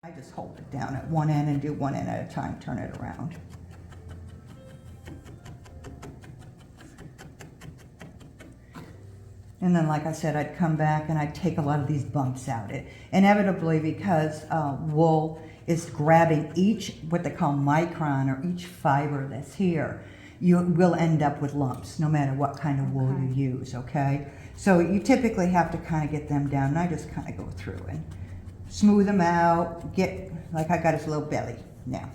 I just hold it down at one end and do one end at a time, turn it around. And then, like I said, I'd come back and I'd take a lot of these bumps out. Inevitably, because wool is grabbing each, what they call micron, or each fiber that's here, you will end up with lumps, no matter what kind of wool you use, okay? So you typically have to kind of get them down, and I just kind of go through and smooth them out, get, like I got his little belly now.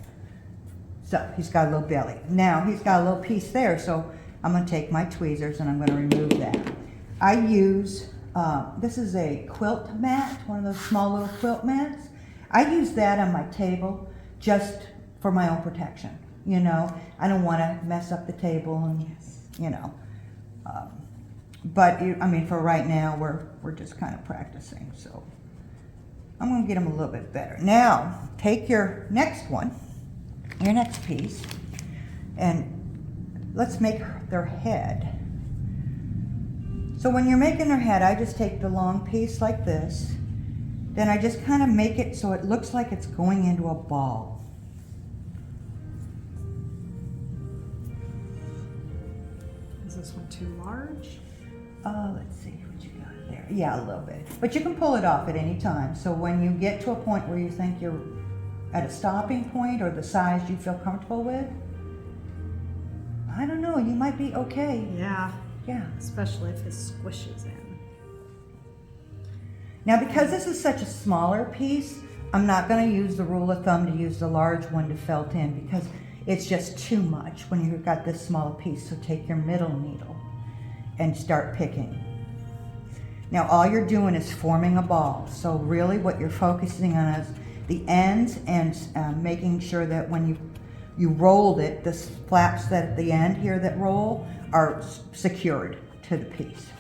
So he's got a little belly. Now he's got a little piece there, so I'm gonna take my tweezers and I'm gonna remove that. I use, this is a quilt mat, one of those small little quilt mats. I use that on my table just for my own protection, you know. I don't wanna mess up the table and, you know. But, I mean, for right now, we're just kind of practicing, so. I'm gonna get them a little bit better. Now, take your next one, your next piece, and let's make their head. So when you're making their head, I just take the long piece like this, then I just kind of make it so it looks like it's going into a ball. Is this one too large? Let's see what you got there. Yeah, a little bit. But you can pull it off at any time. So when you get to a point where you think you're at a stopping point or the size you feel comfortable with, I don't know, you might be okay. Yeah. Yeah. Especially if it squishes in. Now, because this is such a smaller piece, I'm not going to use the rule of thumb to use the large one to felt in, because it's just too much when you've got this small piece. So take your middle needle and start picking. Now all you're doing is forming a ball. So really what you're focusing on is the ends and making sure that when you rolled it, the flaps that at the end here that roll are secured to the piece.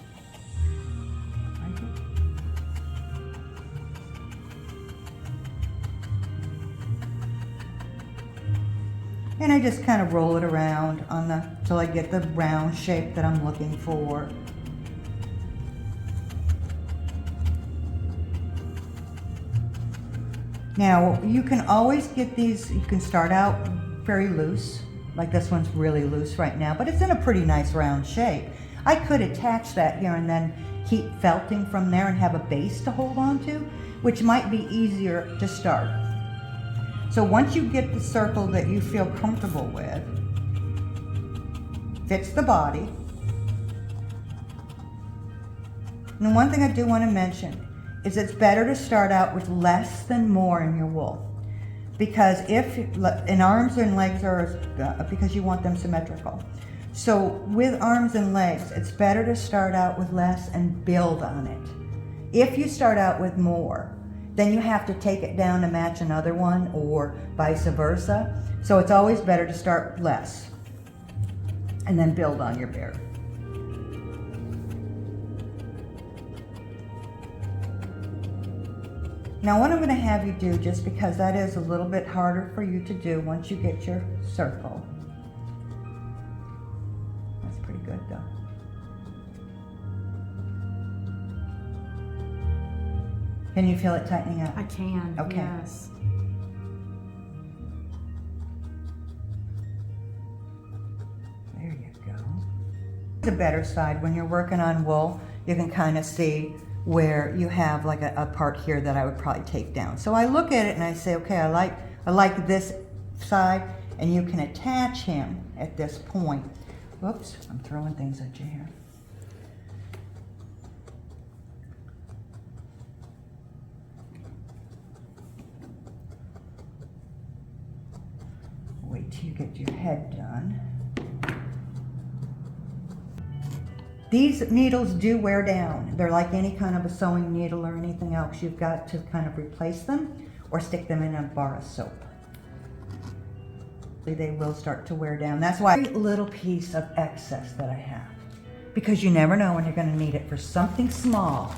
And I just kind of roll it around on till I get the round shape that I'm looking for. Now, you can always get these, you can start out very loose, like this one's really loose right now, but it's in a pretty nice round shape. I could attach that here and then keep felting from there and have a base to hold on to, which might be easier to start. So once you get the circle that you feel comfortable with, fits the body. And one thing I do want to mention is it's better to start out with less than more in your wool. Because in arms and legs are, because you want them symmetrical. So with arms and legs, it's better to start out with less and build on it. If you start out with more, then you have to take it down to match another one, or vice versa. So it's always better to start less and then build on your bear. Now what I'm going to have you do, just because that is a little bit harder for you to do once you get your circle. That's pretty good though. Can you feel it tightening up? I can, okay. Yes. There you go. The better side, when you're working on wool, you can kind of see where you have like a part here that I would probably take down. So I look at it and I say, okay, I like this side, and you can attach him at this point. Whoops, I'm throwing things at you here. Wait till you get your head done. These needles do wear down. They're like any kind of a sewing needle or anything else. You've got to kind of replace them or stick them in a bar of soap. They will start to wear down. That's why a little piece of excess that I have, because you never know when you're going to need it for something small,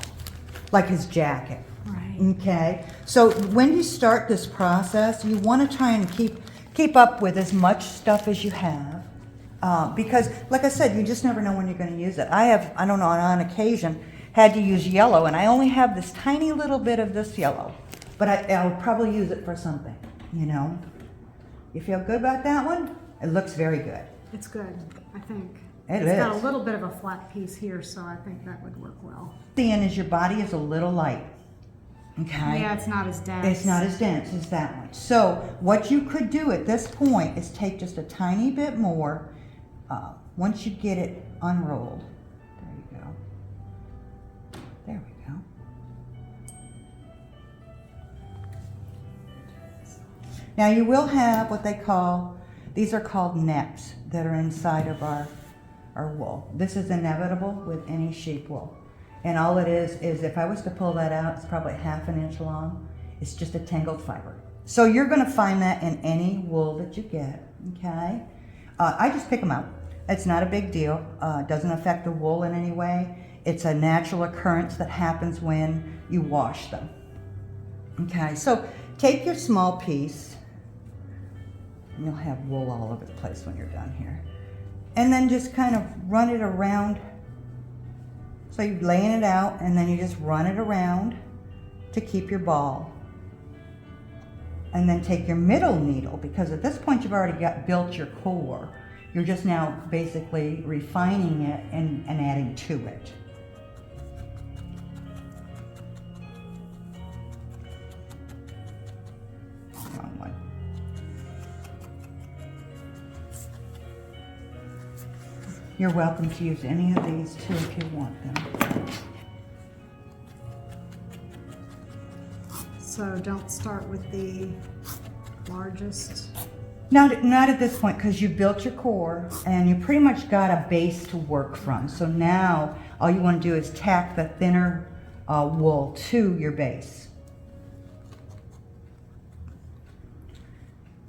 like his jacket. Right. Okay. So when you start this process, you want to try and keep up with as much stuff as you have. Because, like I said, you just never know when you're going to use it. I don't know, on occasion, had to use yellow, and I only have this tiny little bit of this yellow. but I'll probably use it for something, you know. You feel good about that one? It looks very good. It's good, I think. It It's got a is. little bit of a flat piece here, so I think that would work well. The end is your body is a little light, okay? Yeah, it's not as dense. It's not as dense as that one. So what you could do at this point is take just a tiny bit more, once you get it unrolled. There you go. There we go. Now you will have what they call, these are called necks that are inside of our wool. This is inevitable with any sheep wool. And all it is if I was to pull that out, it's probably 1/2 inch long. It's just a tangled fiber. So you're gonna find that in any wool that you get, okay? I just pick them out. It's not a big deal. It doesn't affect the wool in any way. It's a natural occurrence that happens when you wash them. Okay, so take your small piece, and you'll have wool all over the place when you're done here. And then just kind of run it around. So you're laying it out, and then you just run it around to keep your ball. And then take your middle needle, because at this point you've already built your core. You're just now basically refining it and adding to it. Wrong one. You're welcome to use any of these too if you want them. So don't start with the largest. Not at this point, because you built your core and you pretty much got a base to work from. So now all you want to do is tack the thinner wool to your base.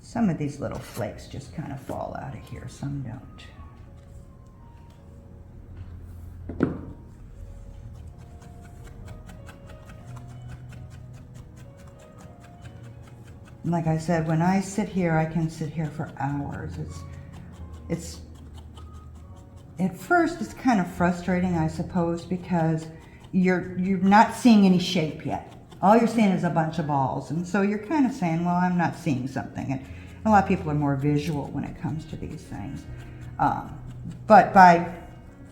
Some of these little flakes just kind of fall out of here, some don't. Like I said, when I sit here, I can sit here for hours. It's at first it's kind of frustrating, I suppose, because you're not seeing any shape yet. All you're seeing is a bunch of balls, and so you're kind of saying, well, I'm not seeing something. And a lot of people are more visual when it comes to these things. But by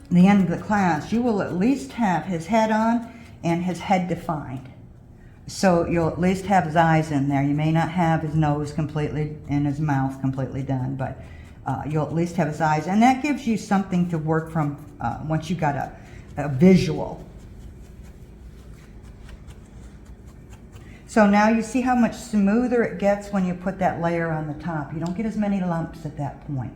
the end of the class, you will at least have his head on and his head defined. So you'll at least have his eyes in there. You may not have his nose completely and his mouth completely done, but you'll at least have his eyes. And that gives you something to work from once you've got a visual. So now you see how much smoother it gets when you put that layer on the top. You don't get as many lumps at that point.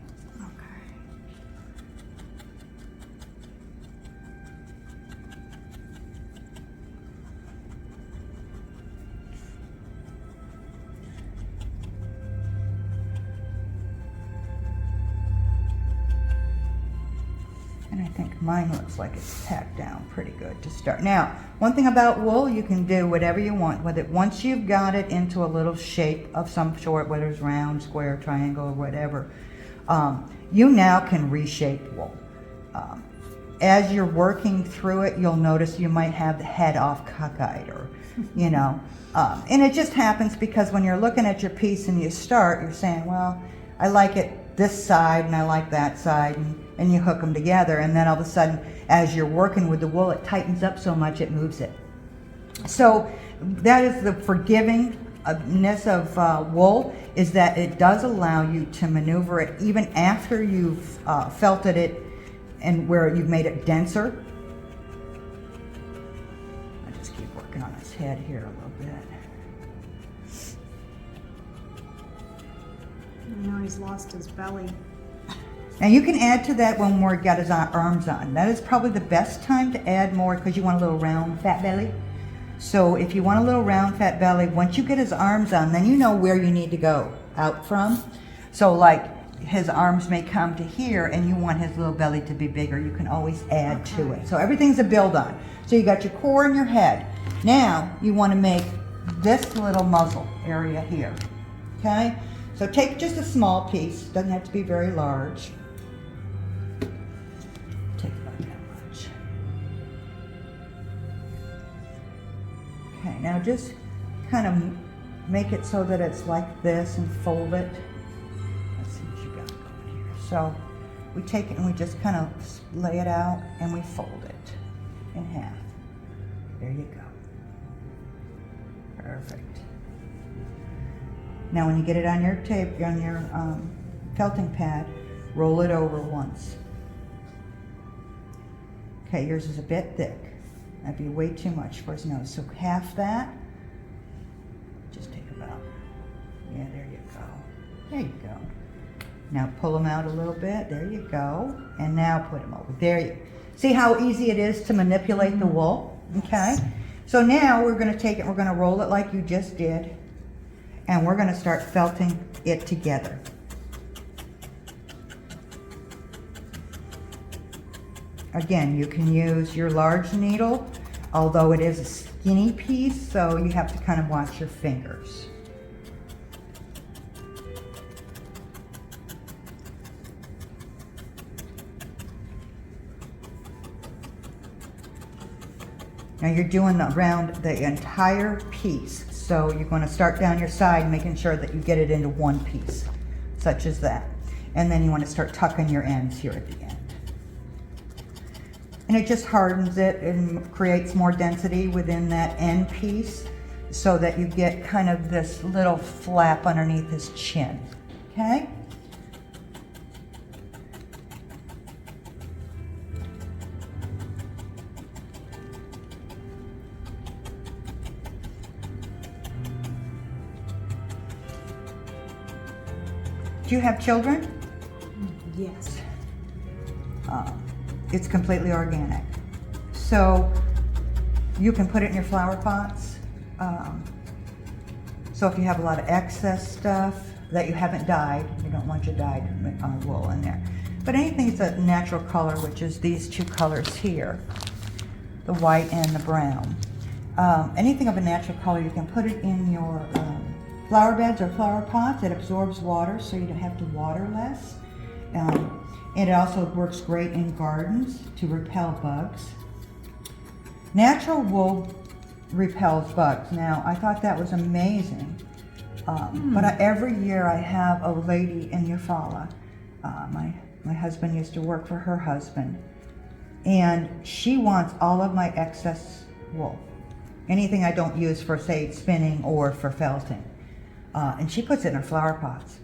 And I think mine looks like it's tacked down pretty good to start. Now, one thing about wool, you can do whatever you want with it. Once you've got it into a little shape of some sort, whether it's round, square, triangle, or whatever, you now can reshape wool. As you're working through it, you'll notice you might have the head off cockeyed, or, you know. And it just happens because when you're looking at your piece and you start, you're saying, well, I like it this side and I like that side, and you hook them together, and then all of a sudden as you're working with the wool, it tightens up so much it moves it. So that is the forgivingness of wool, is that it does allow you to maneuver it even after you've felted it and where you've made it denser. I just keep working on his head here a little bit. I know he's lost his belly. Now you can add to that when we've got his arms on. That is probably the best time to add more, because you want a little round fat belly. So if you want a little round fat belly, once you get his arms on, then you know where you need to go out from. So like his arms may come to here and you want his little belly to be bigger, you can always add to it. So everything's a build on. So you got your core and your head. Now you want to make this little muzzle area here, okay? So take just a small piece, doesn't have to be very large. Take about that much. Okay, now just kind of make it so that it's like this and fold it. Let's see what you got going here. So we take it and we just kind of lay it out and we fold it in half. There you go. Perfect. Now when you get it on your tape, on your felting pad, roll it over once. Okay, yours is a bit thick. That'd be way too much for his nose. So half that, just take about, yeah, there you go. There you go. Now pull them out a little bit, there you go. And now put them over, there you go. See how easy it is to manipulate the wool, okay? So now we're gonna take it, we're gonna roll it like you just did, and we're gonna start felting it together. Again, you can use your large needle, although it is a skinny piece, so you have to kind of watch your fingers. Now you're doing around the entire piece, so you're going to start down your side, making sure that you get it into one piece, such as that. And then you want to start tucking your ends here at the end. And it just hardens it and creates more density within that end piece so that you get kind of this little flap underneath his chin, okay? Do you have children? Yes. It's completely organic. So you can put it in your flower pots. So if you have a lot of excess stuff that you haven't dyed, you don't want your dyed wool in there. But anything that's a natural color, which is these two colors here, the white and the brown. Anything of a natural color, you can put it in your flower beds or flower pots. It absorbs water, so you don't have to water less. And it also works great in gardens to repel bugs. Natural wool repels bugs. Now, I thought that was amazing. But every year I have a lady in Eufaula. My husband used to work for her husband. And she wants all of my excess wool. Anything I don't use for, say, spinning or for felting. And she puts it in her flower pots.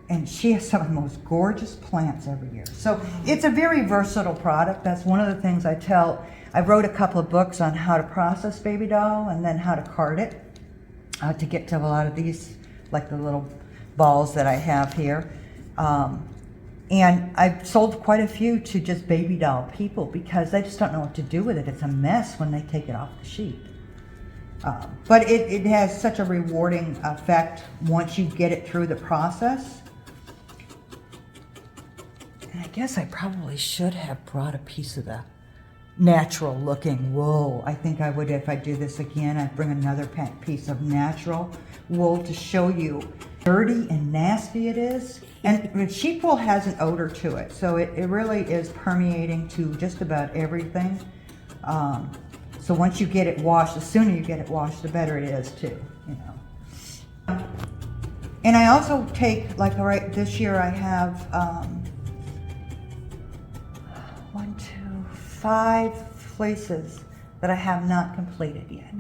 And she has some of the most gorgeous plants every year. So it's a very versatile product. That's one of the things I wrote a couple of books on how to process baby doll and then how to card it to get to a lot of these, like the little balls that I have here. And I've sold quite a few to just baby doll people because they just don't know what to do with it. It's a mess when they take it off the sheet. But it has such a rewarding effect once you get it through the process. And I guess I probably should have brought a piece of the natural looking wool. I think I would, if I do this again, I'd bring another piece of natural wool to show you how dirty and nasty it is. And sheep wool has an odor to it, so it really is permeating to just about everything. So once you get it washed, the sooner you get it washed, the better it is too, you know. And I also take, like right this year I have 5 fleeces that I have not completed yet.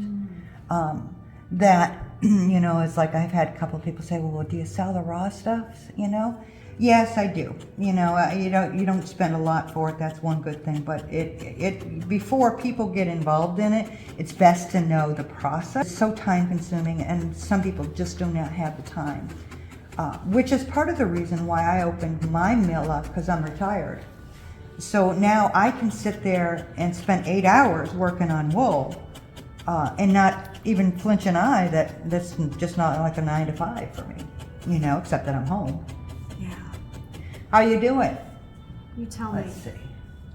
That, you know, is like I've had a couple of people say, well, do you sell the raw stuff, you know? Yes, I do. You know, you don't spend a lot for it. That's one good thing. But before people get involved in it, it's best to know the process. It's so time consuming, and some people just do not have the time, which is part of the reason why I opened my mill up, because I'm retired. So now I can sit there and spend 8 hours working on wool and not even flinch an eye that this is just not like a 9 to 5 for me, you know, except that I'm home. Yeah. How you doing? You tell me. Let's see.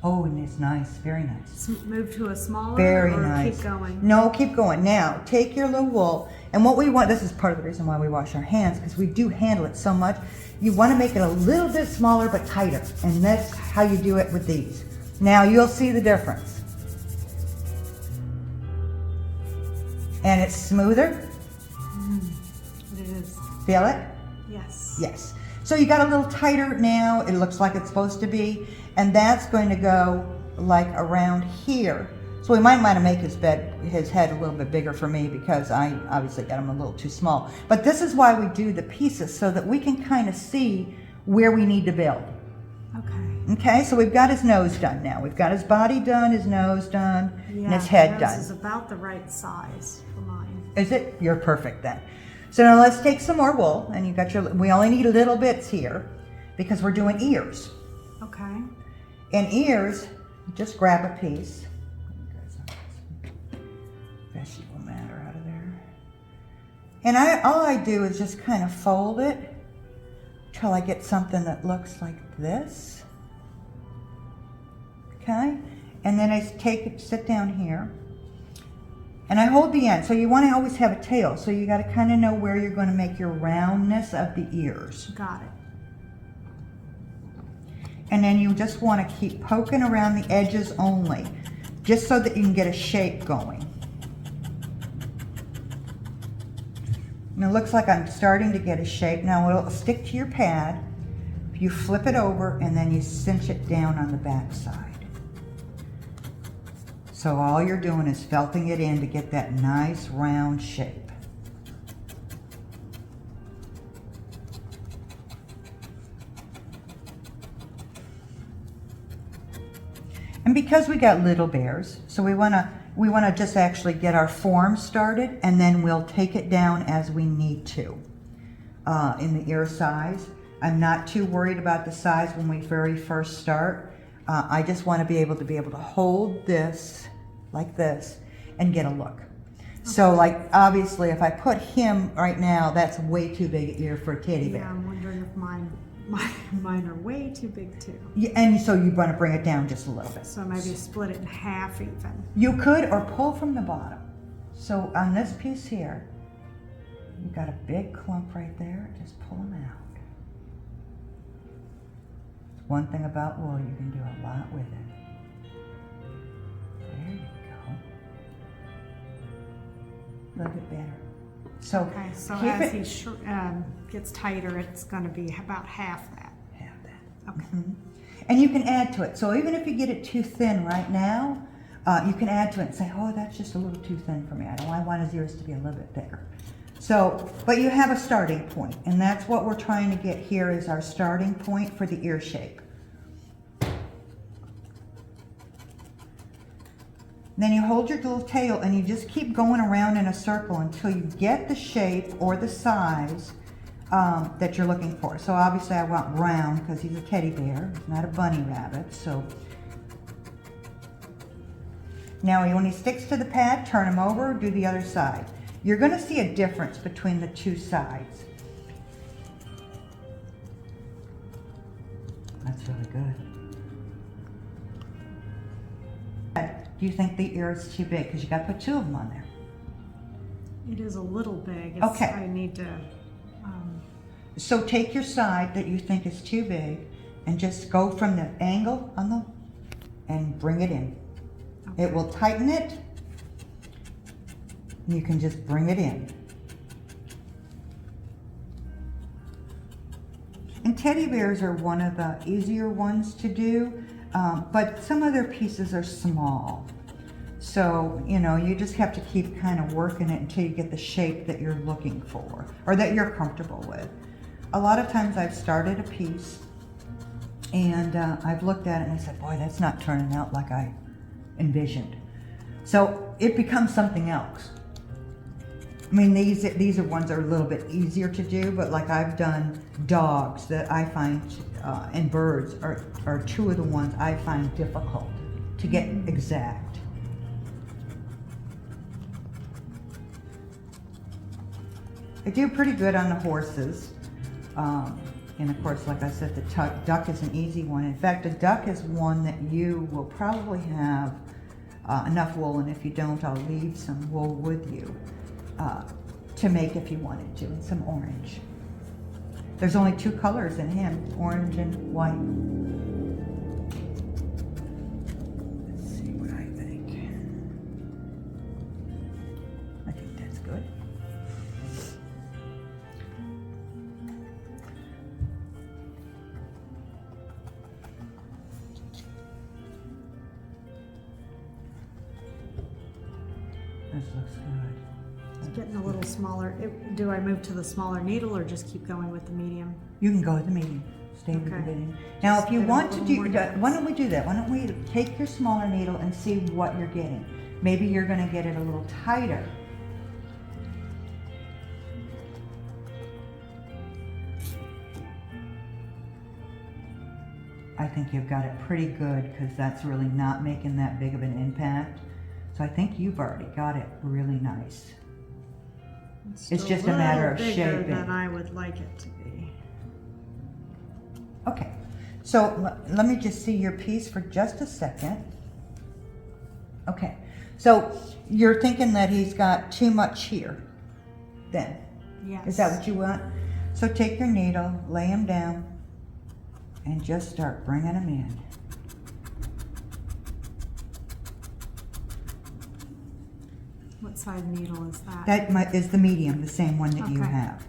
Oh, and it's nice, very nice. Move to a smaller Very or nice. keep going? No, keep going. Now, take your little wool, and what we want, this is part of the reason why we wash our hands, because we do handle it so much. You want to make it a little bit smaller but tighter, and that's how you do it with these. Now, you'll see the difference. And it's smoother, Feel it? Yes. Yes. So you got a little tighter now. It looks like it's supposed to be. And that's going to go like around here. So we might want to make his head a little bit bigger for me because I obviously got him a little too small. But this is why we do the pieces, so that we can kind of see where we need to build. Okay. Okay, so we've got his nose done now. We've got his body done, his nose done, Yeah, and his head nose done. is about the right size for mine. Is it? You're perfect then. So now let's take some more wool, and you got your, we only need little bits here because we're doing ears. Okay. In ears, just grab a piece. Vegetable matter out of there. And all I do is just kind of fold it till I get something that looks like this. Okay? And then I sit down here. And I hold the end. So you want to always have a tail. So you got to kind of know where you're going to make your roundness of the ears. Got it. And then you just want to keep poking around the edges only, just so that you can get a shape going. And it looks like I'm starting to get a shape. Now it'll stick to your pad. You flip it over and then you cinch it down on the back side. So all you're doing is felting it in to get that nice round shape. And because we got little bears, so we wanna just actually get our form started, and then we'll take it down as we need to. In the ear size, I'm not too worried about the size when we very first start. I just want to be able to hold this like this and get a look. So like obviously if I put him right now, that's way too big an ear for a teddy bear. Yeah, I'm wondering if mine are way too big too. Yeah, and so you want to bring it down just a little bit. So maybe split it in half even. You could, or pull from the bottom. So on this piece here, you've got a big clump right there, just pull them out. One thing about wool, you can do a lot with it. There you go. A little bit better. So, Okay, so keep as it, he gets tighter, it's going to be about half that. have that. Okay. Mhm. And you can add to it. So even if you get it too thin right now, you can add to it and say, oh, that's just a little too thin for me. I want his ears to be a little bit thicker. So, but you have a starting point, and that's what we're trying to get here is our starting point for the ear shape. Then you hold your little tail and you just keep going around in a circle until you get the shape or the size that you're looking for. So obviously I want round because he's a teddy bear, he's not a bunny rabbit. So now when he sticks to the pad, turn him over, do the other side. You're going to see a difference between the two sides. That's really good. Do you think the ear is too big? Because you got to put two of them on there. It is a little big. Okay. I need to. So take your side that you think is too big and just go from the angle on the, and bring it in. Okay. It will tighten it. And you can just bring it in. And teddy bears are one of the easier ones to do, but some of their pieces are small. So, you know, you just have to keep kind of working it until you get the shape that you're looking for or that you're comfortable with. A lot of times I've started a piece and I've looked at it and I said, boy, that's not turning out like I envisioned. So it becomes something else. I mean, these are ones that are a little bit easier to do, but like I've done dogs that I find, and birds are two of the ones I find difficult to get exact. I do pretty good on the horses. And of course, like I said, the duck is an easy one. In fact, a duck is one that you will probably have enough wool, and if you don't, I'll leave some wool with you to make if you wanted to, and some orange. There's only two colors in him, orange and white. Let's see what I think. I think that's good. this looks good. It's getting a little smaller. Do I move to the smaller needle or just keep going with the medium? You can go with the medium. Stay with the Okay. medium. Now, Just if you get a want to little do, more why don't we do that? Why don't we take your smaller needle and see what you're getting? Maybe you're going to get it a little tighter. I think you've got it pretty good because that's really not making that big of an impact. So I think you've already got it really nice. It's just a matter of bigger shaping. than I would like it to be. Okay, so let me just see your piece for just a second. Okay, so you're thinking that he's got too much here, then? Yes. Is that what you want? So take your needle, lay him down, and just start bringing him in. What size needle is that? That is the medium, the same one that you Okay. have.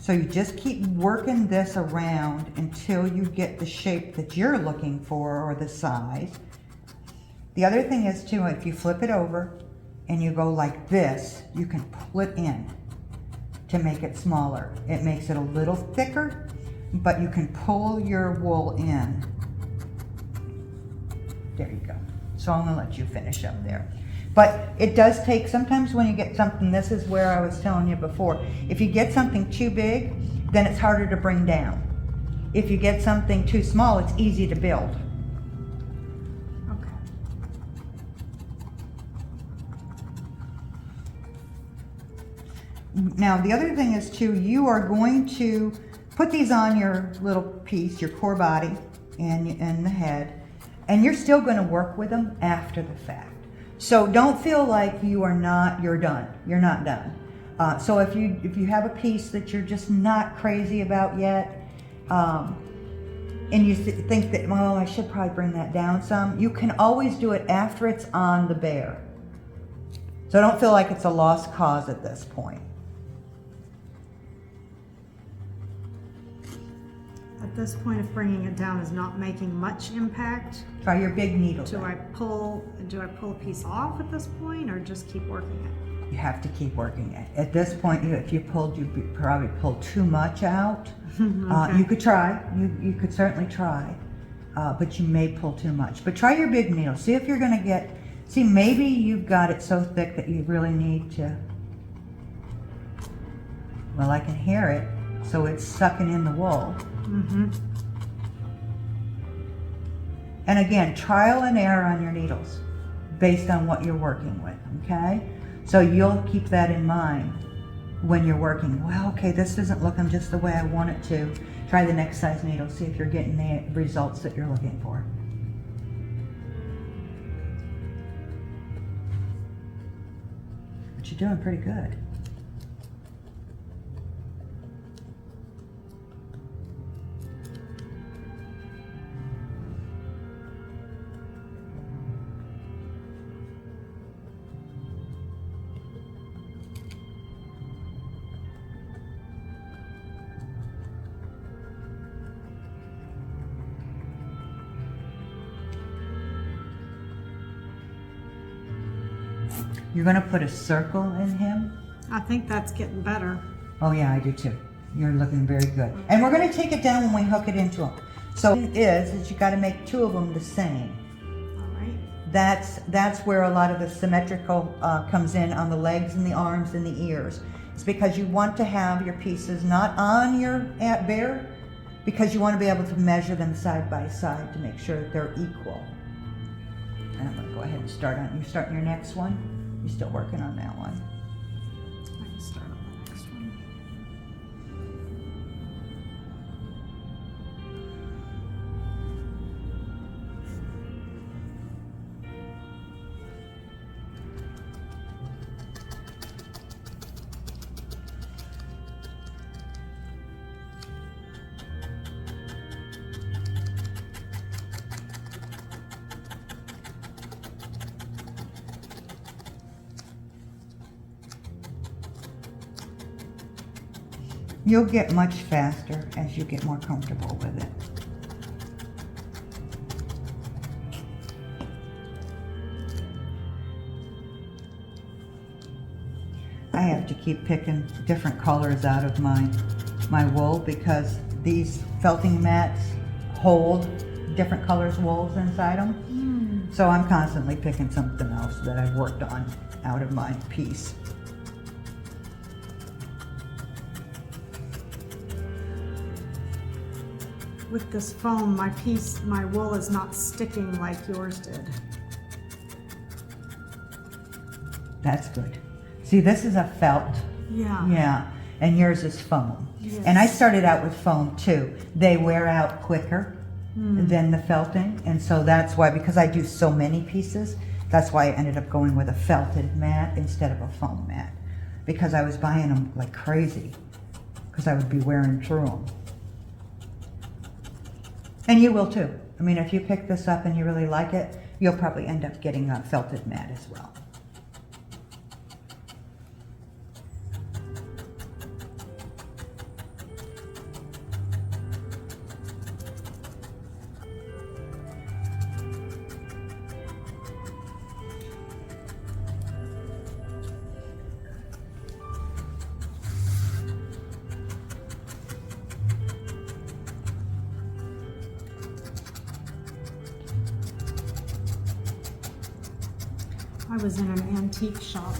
So you just keep working this around until you get the shape that you're looking for or the size. The other thing is too, if you flip it over and you go like this, you can pull it in to make it smaller. It makes it a little thicker, but you can pull your wool in. There you go. So I'm gonna let you finish up there. But it does take, sometimes when you get something, this is where I was telling you before, if you get something too big, then it's harder to bring down. If you get something too small, it's easy to build. Okay. Now, the other thing is too, you are going to put these on your little piece, your core body and the head, and you're still gonna work with them after the fact. So don't feel like you're done. You're not done. So if you have a piece that you're just not crazy about yet, and you think that, well, I should probably bring that down some, you can always do it after it's on the bear. So don't feel like it's a lost cause at this point. At this point, if bringing it down is not making much impact, Try your big needle. do I pull a piece off at this point or just keep working it? You have to keep working it. At this point, if you probably pulled too much out. Okay. You could try. You could certainly try, but you may pull too much. But try your big needle. See if you're going to get. See, maybe you've got it so thick that you really need to. Well, I can hear it, so it's sucking in the wool. Mm-hmm. And again, trial and error on your needles based on what you're working with, okay? So you'll keep that in mind when you're working. Well, okay, this isn't looking just the way I want it to. Try the next size needle, see if you're getting the results that you're looking for. But you're doing pretty good. You're gonna put a circle in him. I think that's getting better. Oh yeah, I do too. You're looking very good. And we're gonna take it down when we hook it into him. So it is you gotta make two of them the same. All right. That's where a lot of the symmetrical comes in on the legs and the arms and the ears. It's because you want to have your pieces not on your bear, because you want to be able to measure them side by side to make sure that they're equal. And I'm gonna go ahead and you're starting your next one? You're still working on that one. I can start on the next one. You'll get much faster as you get more comfortable with it. to keep picking different colors out of my wool because these felting mats hold different colors wools inside them. So I'm constantly picking something else that I've worked on out of my piece. With this foam, my wool is not sticking like yours did. That's good. See, this is a felt. Yeah. Yeah, and yours is foam. Yes. And I started out with foam too. They wear out quicker than the felting, and so that's why, because I do so many pieces, that's why I ended up going with a felted mat instead of a foam mat, because I was buying them like crazy, because I would be wearing through them. And you will too. I mean, if you pick this up and you really like it, you'll probably end up getting a felted mat as well. I was in an antique shop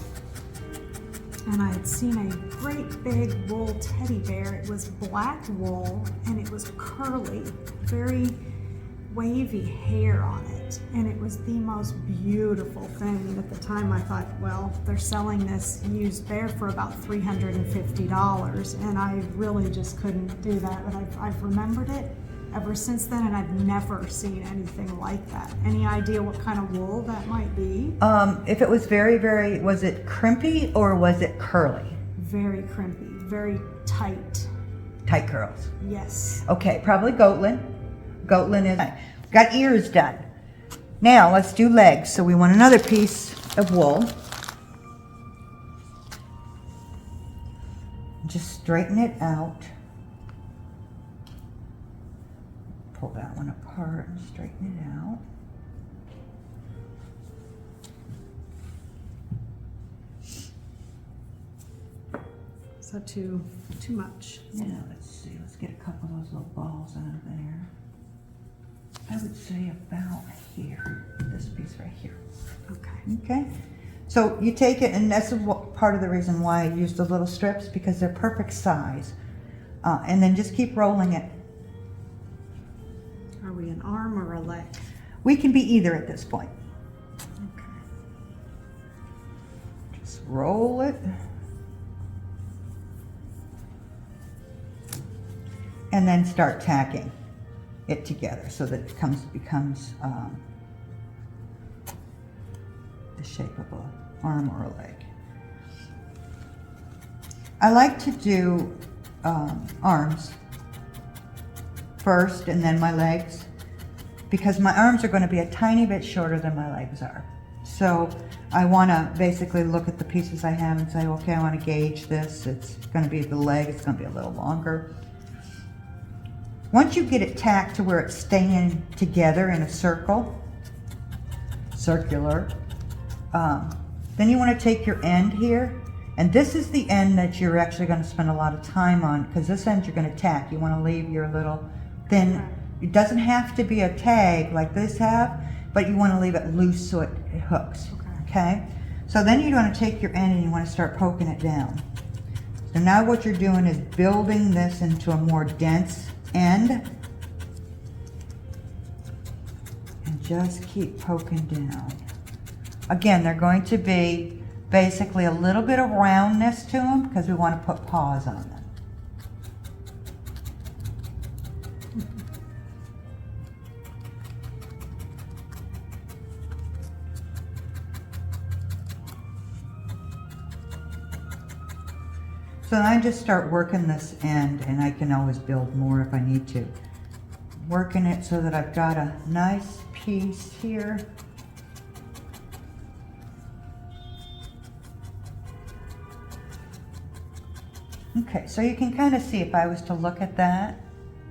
and I had seen a great big wool teddy bear. It was black wool and it was curly, very wavy hair on it. And it was the most beautiful thing. And at the time I thought, well, they're selling this used bear for about $350. And I really just couldn't do that. But I've remembered it ever since then, and I've never seen anything like that. Any idea what kind of wool that might be? If it was very, was it crimpy or was it curly? Very crimpy, very tight. Tight curls. Yes. Okay, probably Goatland. Goatland is, got ears done. Now let's do legs. So we want another piece of wool. Just straighten it out. Pull that one apart and straighten it out. So too much. Yeah, let's see. Let's get a couple of those little balls out of there. I would say about here. This piece right here. Okay. Okay. So you take it, and that's part of the reason why I use the little strips, because they're perfect size. And then just keep rolling it. Are we an arm or a leg? We can be either at this point. Okay. Just roll it. And then start tacking it together so that it becomes the shape of an arm or a leg. I like to do arms first and then my legs, because my arms are going to be a tiny bit shorter than my legs are. So I want to basically look at the pieces I have and say, okay, I want to gauge this. It's going to be the leg, it's going to be a little longer. Once you get it tacked to where it's staying together in a circular, then you want to take your end here, and this is the end that you're actually going to spend a lot of time on, because this end you're going to tack. You want to leave your little thin, it doesn't have to be a tag like this have, but you want to leave it loose so it hooks, okay? So then you want to take your end and you want to start poking it down. So now what you're doing is building this into a more dense end, and just keep poking down. Again, they're going to be basically a little bit of roundness to them because we want to put paws on them. So I just start working this end, and I can always build more if I need to. Working it so that I've got a nice piece here. Okay, so you can kind of see if I was to look at that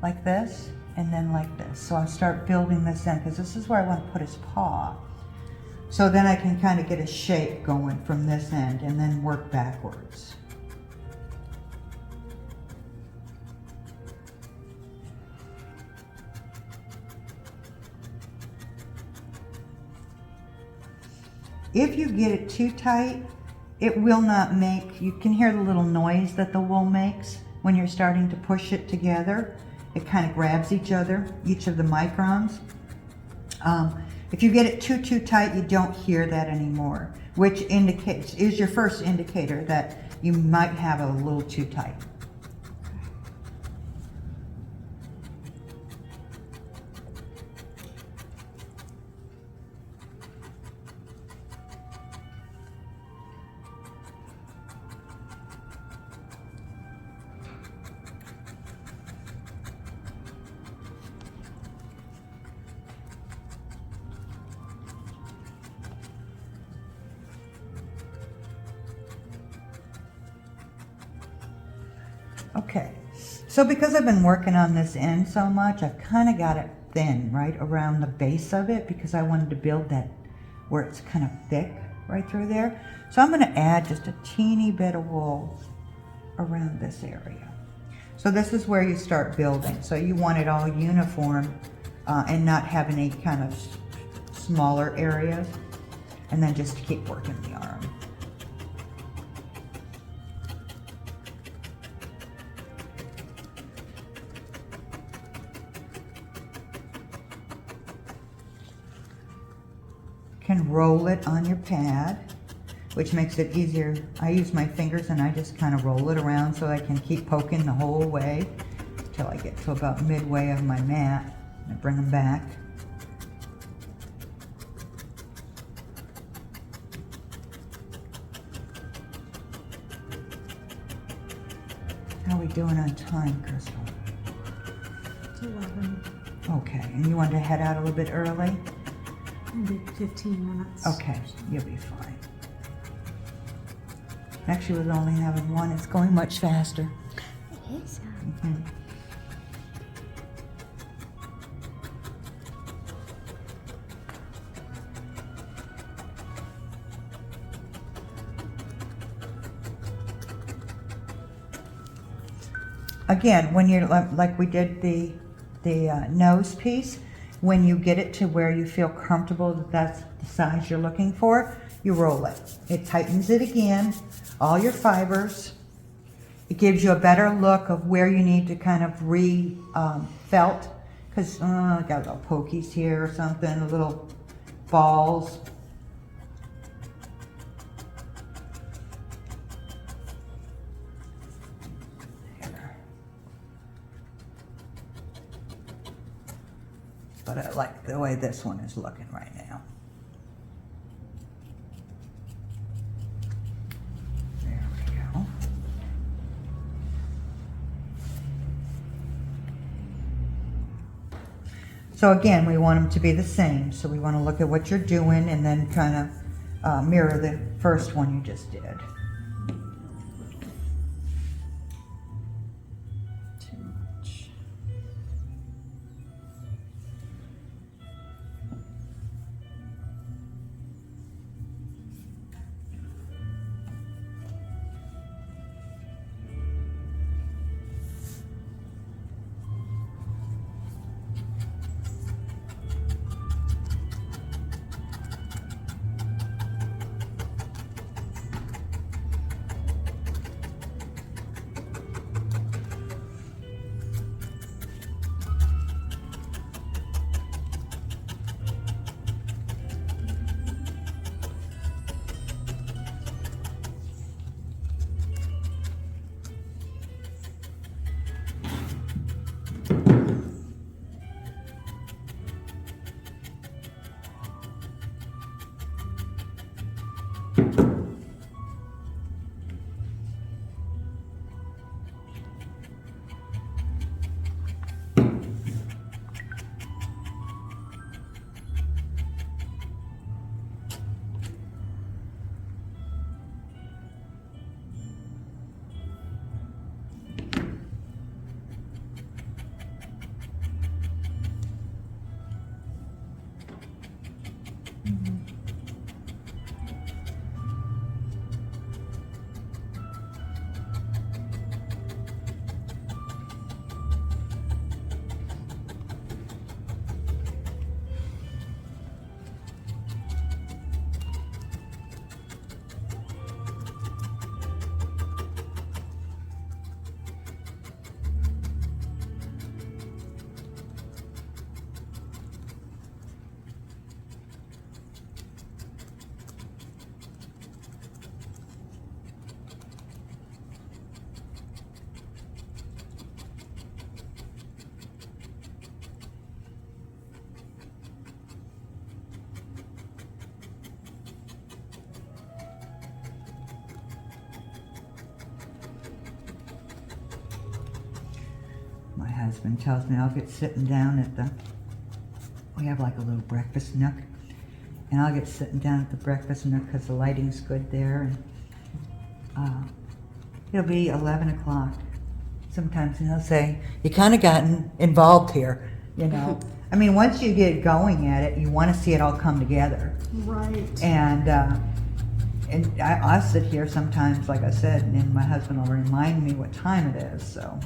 like this and then like this. So I'll start building this in because this is where I want to put his paw. So then I can kind of get a shape going from this end and then work backwards. If you get it too tight, it will not make, you can hear the little noise that the wool makes when you're starting to push it together. It kind of grabs each other, each of the microns. If you get it too tight, you don't hear that anymore, which is your first indicator that you might have a little too tight. Okay, so because I've been working on this end so much, I've kind of got it thin right around the base of it because I wanted to build that where it's kind of thick right through there. So I'm going to add just a teeny bit of wool around this area. So this is where you start building. So you want it all uniform and not have any kind of smaller areas, and then just keep working the arm. Can roll it on your pad, which makes it easier. I use my fingers and I just kind of roll it around so I can keep poking the whole way until I get to about midway of my mat. I bring them back. How are we doing on time, Crystal? It's 11, Okay, and you want to head out a little bit early? maybe 15 minutes. Okay, you'll be fine. Actually, with only having one, it's going much faster. It is. Mhm. Again, when you're like we did the nose piece, when you get it to where you feel comfortable that that's the size you're looking for, you roll it. It tightens it again, all your fibers. It gives you a better look of where you need to kind of felt, because I got little pokies here or something, little balls. But I like the way this one is looking right now. There we go. So again, we want them to be the same. So we want to look at what you're doing and then kind of mirror the first one you just did. Too much. my husband tells me I'll get sitting down at we have like a little breakfast nook, and I'll get sitting down at the breakfast nook because the lighting's good there, and it'll be 11 o'clock sometimes, and he'll say, you kind of gotten involved here, you know. I mean, once you get going at it, you want to see it all come together. Right. And I sit here sometimes, like I said, and my husband will remind me what time it is, so.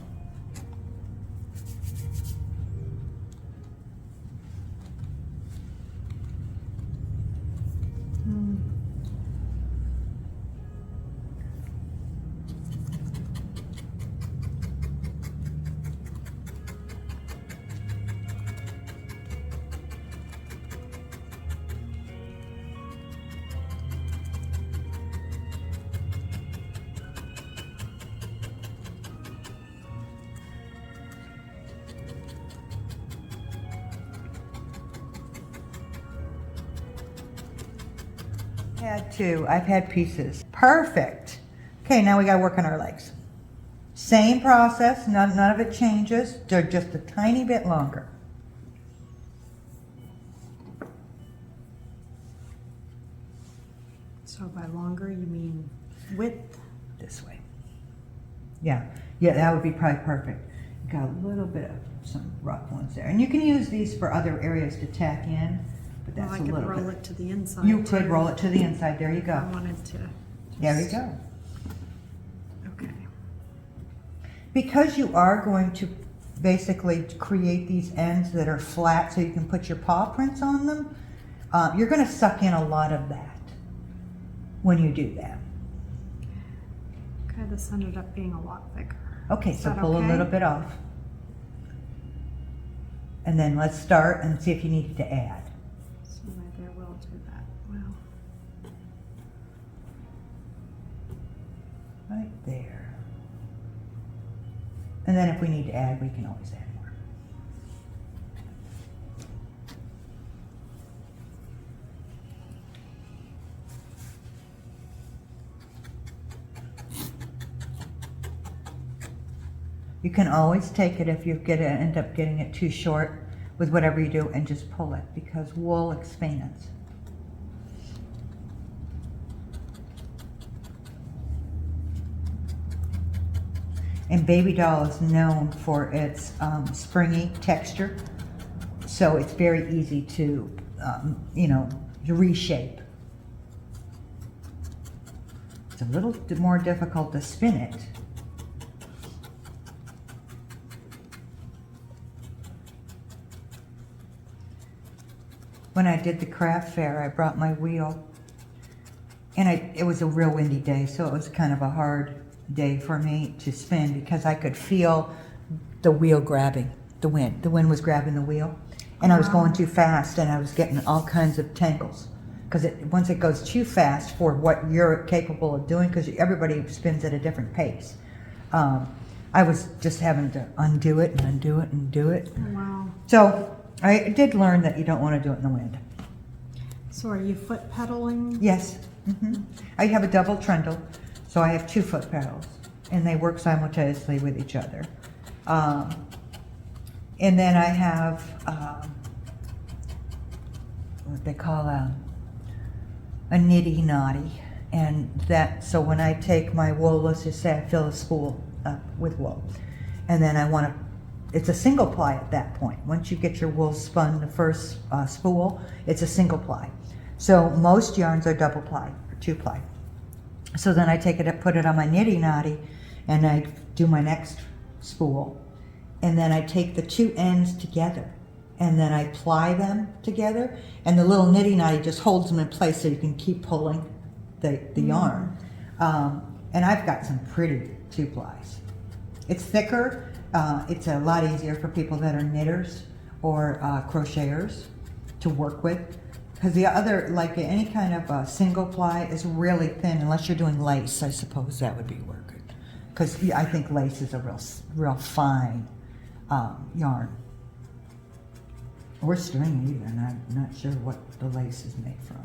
I've had pieces. Perfect. Okay, now we gotta work on our legs. Same process, none of it changes. They're just a tiny bit longer. So by longer, you mean width? This way. Yeah, that would be probably perfect. Got a little bit of some rough ones there. And you can use these for other areas to tack in. But that's Well, I a could little roll bit. it to the inside. You could too. roll it to the inside. There you I go. wanted to. There you just- go. Okay. Because you are going to basically create these ends that are flat so you can put your paw prints on them, you're going to suck in a lot of that when you do that. Okay, this ended up being a lot thicker. Okay, Is so that pull okay? a little bit off. And then let's start and see if you need to add. So maybe I will do that. Well, Right there. And then if we need to add, we can always add more. You can always take it if you end up getting it too short with whatever you do and just pull it because wool expands. And baby doll is known for its springy texture, so it's very easy to, to reshape. It's a little more difficult to spin it. When I did the craft fair, I brought my wheel, and it was a real windy day, so it was kind of a hard day for me to spin because I could feel the wheel grabbing the wind. The wind was grabbing the wheel, and I was going too fast, and I was getting all kinds of tangles because once it goes too fast for what you're capable of doing, because everybody spins at a different pace. I was just having to undo it and undo it and do it. oh, wow. So I did learn that you don't want to do it in the wind. So are you foot pedaling? Yes. I have a double trundle, so I have 2 foot pedals, and they work simultaneously with each other. And then I have what they call a nitty knotty, and that, so when I take my wool, let's just say I fill a spool up with wool, and then I want to, it's a single ply at that point. Once you get your wool spun, the first spool, it's a single ply. So most yarns are double ply or 2 ply. So then I take it, put it on my nitty knotty, and I do my next spool, and then I take the 2 ends together, and then I ply them together, and the little nitty knotty just holds them in place so you can keep pulling the yarn. And I've got some pretty 2 plies. It's thicker. It's a lot easier for people that are knitters or crocheters to work with, because the other, like any kind of single ply, is really thin unless you're doing lace. I suppose that would be working, because I think lace is a real fine yarn, or string even. I'm not sure what the lace is made from.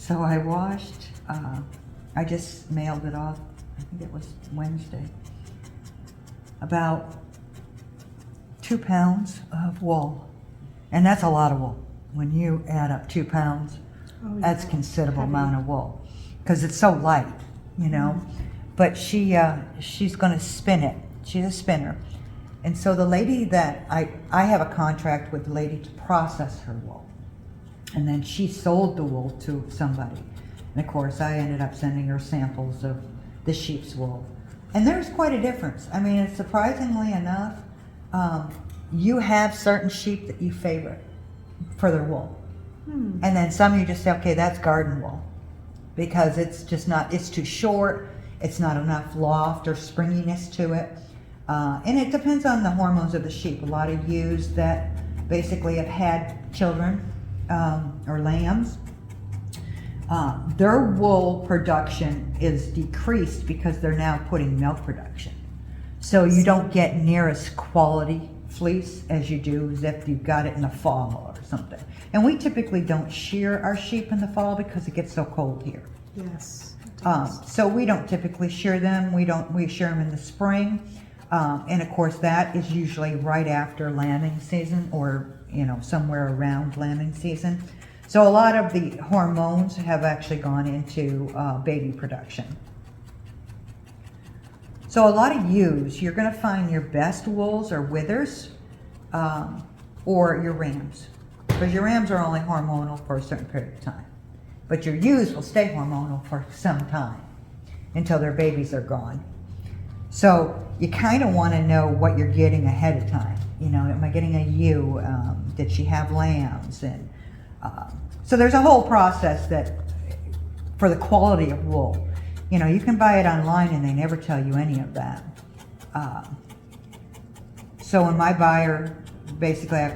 So I washed, I just mailed it off, I think it was Wednesday. About 2 pounds of wool. And that's a lot of wool. When you add up 2 pounds, Oh, that's yeah. considerable Heavy. amount of wool. Because it's so light, you know. But she's gonna spin it. She's a spinner. And so the lady that, I have a contract with the lady to process her wool. And then she sold the wool to somebody. And of course, I ended up sending her samples of the sheep's wool. And there's quite a difference. I mean, it's surprisingly enough, you have certain sheep that you favorite for their wool. And then some you just say, okay, that's garden wool. Because it's just not, it's too short, it's not enough loft or springiness to it. And it depends on the hormones of the sheep. A lot of ewes that basically have had children, or lambs, their wool production is decreased because they're now putting milk production. So you don't get near as quality fleece as you do as if you've got it in the fall or something. And we typically don't shear our sheep in the fall because it gets so cold here. Yes. It does. So we don't typically shear them. We shear them in the spring. And of course that is usually right after lambing season, or somewhere around lambing season. So a lot of the hormones have actually gone into baby production. So a lot of ewes, you're going to find your best wools are withers, or your rams, because your rams are only hormonal for a certain period of time, but your ewes will stay hormonal for some time until their babies are gone. So you kind of want to know what you're getting ahead of time. Am I getting a ewe? Did she have lambs? And so there's a whole process that for the quality of wool. You can buy it online and they never tell you any of that. So when my buyer, basically I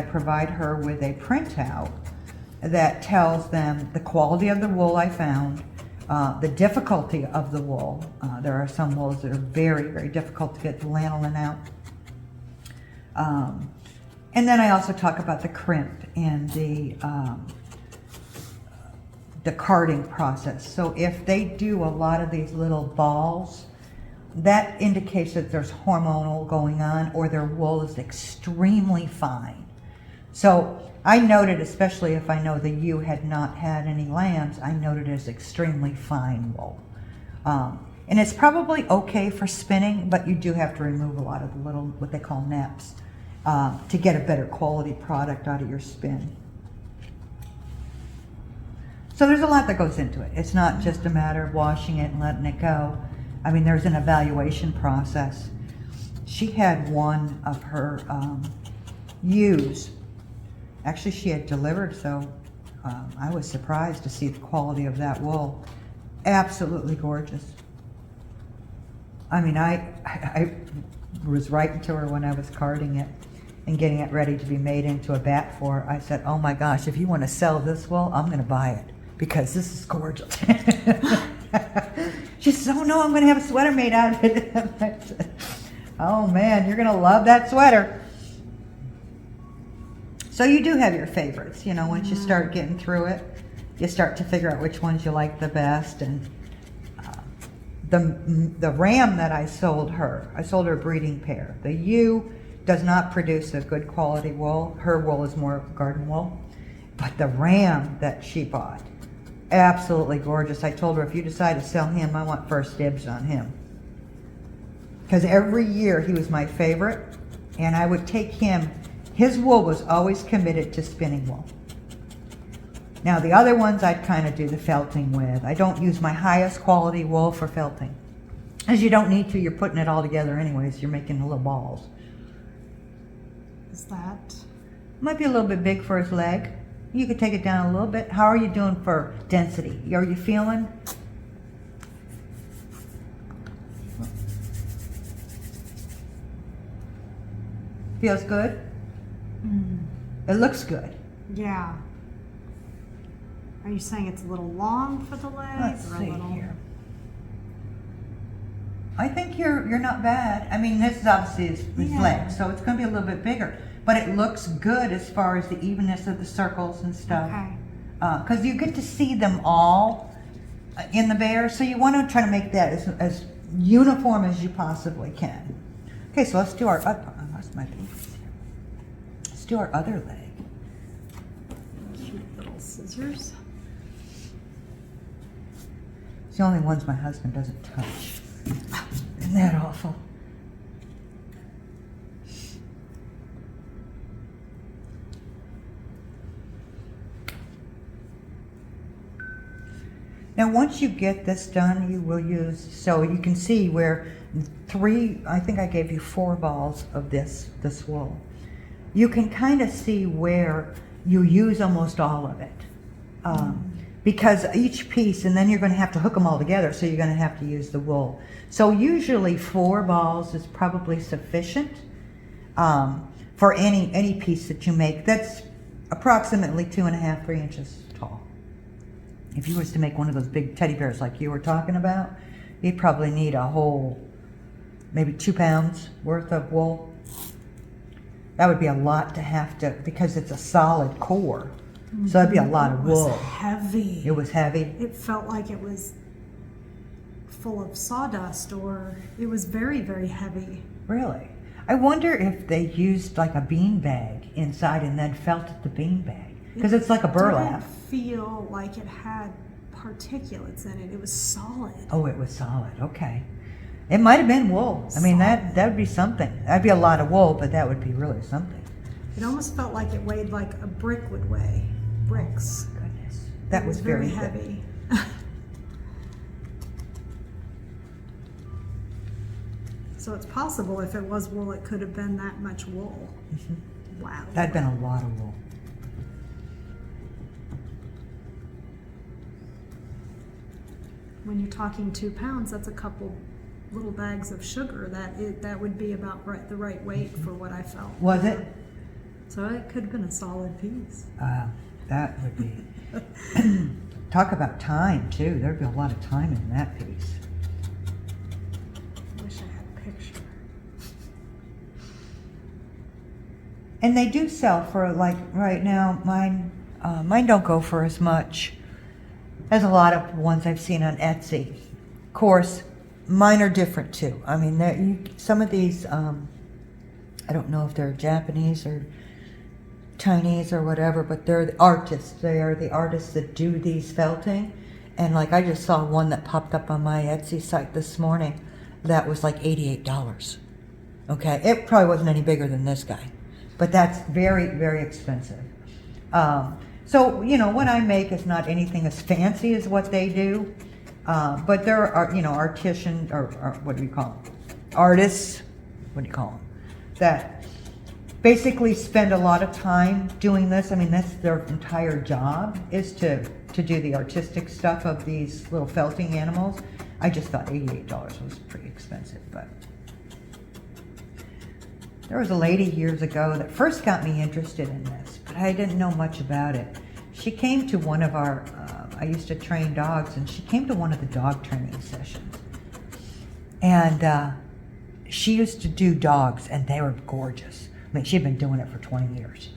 provide her with a printout that tells them the quality of the wool I found, the difficulty of the wool. There are some wools that are very, very difficult to get the lanolin out. And then I also talk about the crimp and the carding process. So if they do a lot of these little balls, that indicates that there's hormonal going on, or their wool is extremely fine. So I noted, especially if I know the ewe had not had any lambs, I noted it as extremely fine wool. And it's probably okay for spinning, but you do have to remove a lot of the little, what they call neps, to get a better quality product out of your spin. So there's a lot that goes into it. It's not just a matter of washing it and letting it go. I mean, there's an evaluation process. She had one of her ewes. Actually, she had delivered, so I was surprised to see the quality of that wool. Absolutely gorgeous. I mean, I was writing to her when I was carding it and getting it ready to be made into a bat for her. I said, oh my gosh, if you want to sell this wool, I'm going to buy it because this is gorgeous. She says, oh no, I'm going to have a sweater made out of it. I said, oh man, you're going to love that sweater. So you do have your favorites, once you start getting through it, you start to figure out which ones you like the best. And the ram that I sold her a breeding pair. The ewe does not produce a good quality wool. Her wool is more garden wool. But the ram that she bought, absolutely gorgeous. I told her, if you decide to sell him, I want first dibs on him. Because every year he was my favorite, and I would take him. His wool was always committed to spinning wool. Now the other ones I'd kind of do the felting with. I don't use my highest quality wool for felting, as you don't need to. You're putting it all together anyways. You're making little balls. Is that? Might be a little bit big for his leg. You could take it down a little bit. How are you doing for density? Are you feeling? Feels good? It looks good. Yeah. Are you saying it's a little long for the leg? Let's or see a little... here. I think you're not bad. I mean, this is obviously his leg, so it's going to be a little bit bigger. But it looks good as far as the evenness of the circles and stuff. Okay. because you get to see them all in the bear, so you want to try to make that as uniform as you possibly can. Okay, so let's do our, I lost my piece here. Let's do our other leg. Cute little scissors. It's the only ones my husband doesn't touch. Isn't that awful? Now, once you get this done, you will use, so you can see where I think I gave you 4 balls of this wool. You can kind of see where you use almost all of it. Because each piece, and then you're going to have to hook them all together, so you're going to have to use the wool. So usually 4 balls is probably sufficient for any piece that you make. That's approximately 2.5, 3 inches tall. If you was to make one of those big teddy bears like you were talking about, you'd probably need a whole, maybe 2 pounds worth of wool. That would be a lot to have to, because it's a solid core. So that'd be a lot of wool. It was heavy. It was heavy? It felt like it was full of sawdust, or it was very, very heavy. Really? I wonder if they used like a bean bag inside and then felted the bean bag. Because it's like a burlap. It didn't feel like it had particulates in it. It was solid. Oh, it was solid. Okay. It might have been wool. I mean, that would be something. That'd be a lot of wool, but that would be really something. It almost felt like it weighed like a brick would weigh. Bricks. Oh, goodness. That was very thick. heavy. So it's possible if it was wool, it could have been that much wool. Mm-hmm. Wow. That'd been a lot of wool. When you're talking 2 pounds, that's a couple little bags of sugar. That would be about the right weight for what I felt. Was it? So it could have been a solid piece. That would be. Talk about time, too. There'd be a lot of time in that piece. I wish I had a picture. And they do sell for, like, right now, mine don't go for as much as a lot of ones I've seen on Etsy. Of course, mine are different, too. I mean, some of these, I don't know if they're Japanese or Chinese or whatever, but they're the artists. They are the artists that do these felting. And like I just saw one that popped up on my Etsy site this morning that was like $88. Okay, it probably wasn't any bigger than this guy, but that's very, very expensive. So, you know, what I make is not anything as fancy as what they do, but there are, you know, artisans, or what do you call them? Artists, what do you call them? That basically spend a lot of time doing this. I mean, that's their entire job, is to do the artistic stuff of these little felting animals. I just thought $88 was pretty expensive, but there was a lady years ago that first got me interested in this, but I didn't know much about it. She came to one of our, I used to train dogs, and she came to one of the dog training sessions. And she used to do dogs, and they were gorgeous. I mean, she'd been doing it for 20 years.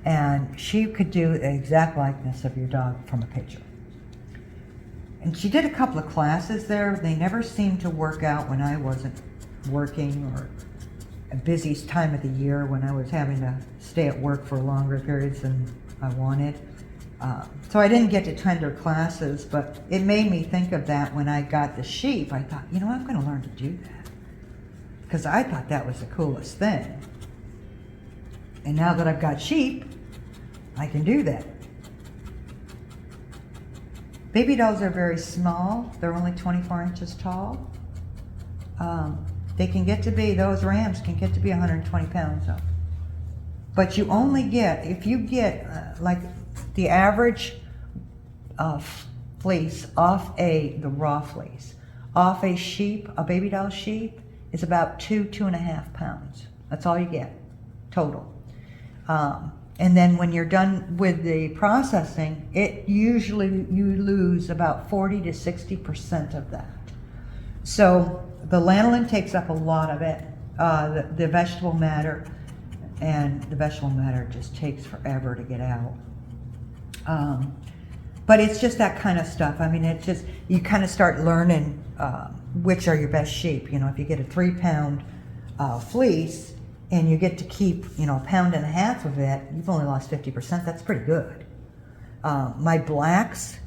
And she could do the exact likeness of your dog from a picture. And she did a couple of classes there. They never seemed to work out when I wasn't working, or a busy time of the year when I was having to stay at work for longer periods than I wanted. So I didn't get to attend her classes, but it made me think of that when I got the sheep. I thought, you know, I'm going to learn to do that, because I thought that was the coolest thing. And now that I've got sheep, I can do that. Baby dolls are very small. They're only 24 inches tall. They can get to be, those rams can get to be 120 pounds though. But you only get, if you get like the average fleece off the raw fleece, off a sheep, a baby doll sheep, is about 2.5 pounds. That's all you get, total. And then when you're done with the processing, it usually, you lose about 40 to 60% of that. So the lanolin takes up a lot of it, the vegetable matter, and the vegetable matter just takes forever to get out. But it's just that kind of stuff. I mean, it's just, you kind of start learning which are your best sheep. You know, if you get a 3-pound fleece and you get to keep, you know, 1.5 pounds of it, you've only lost 50%. That's pretty good. My blacks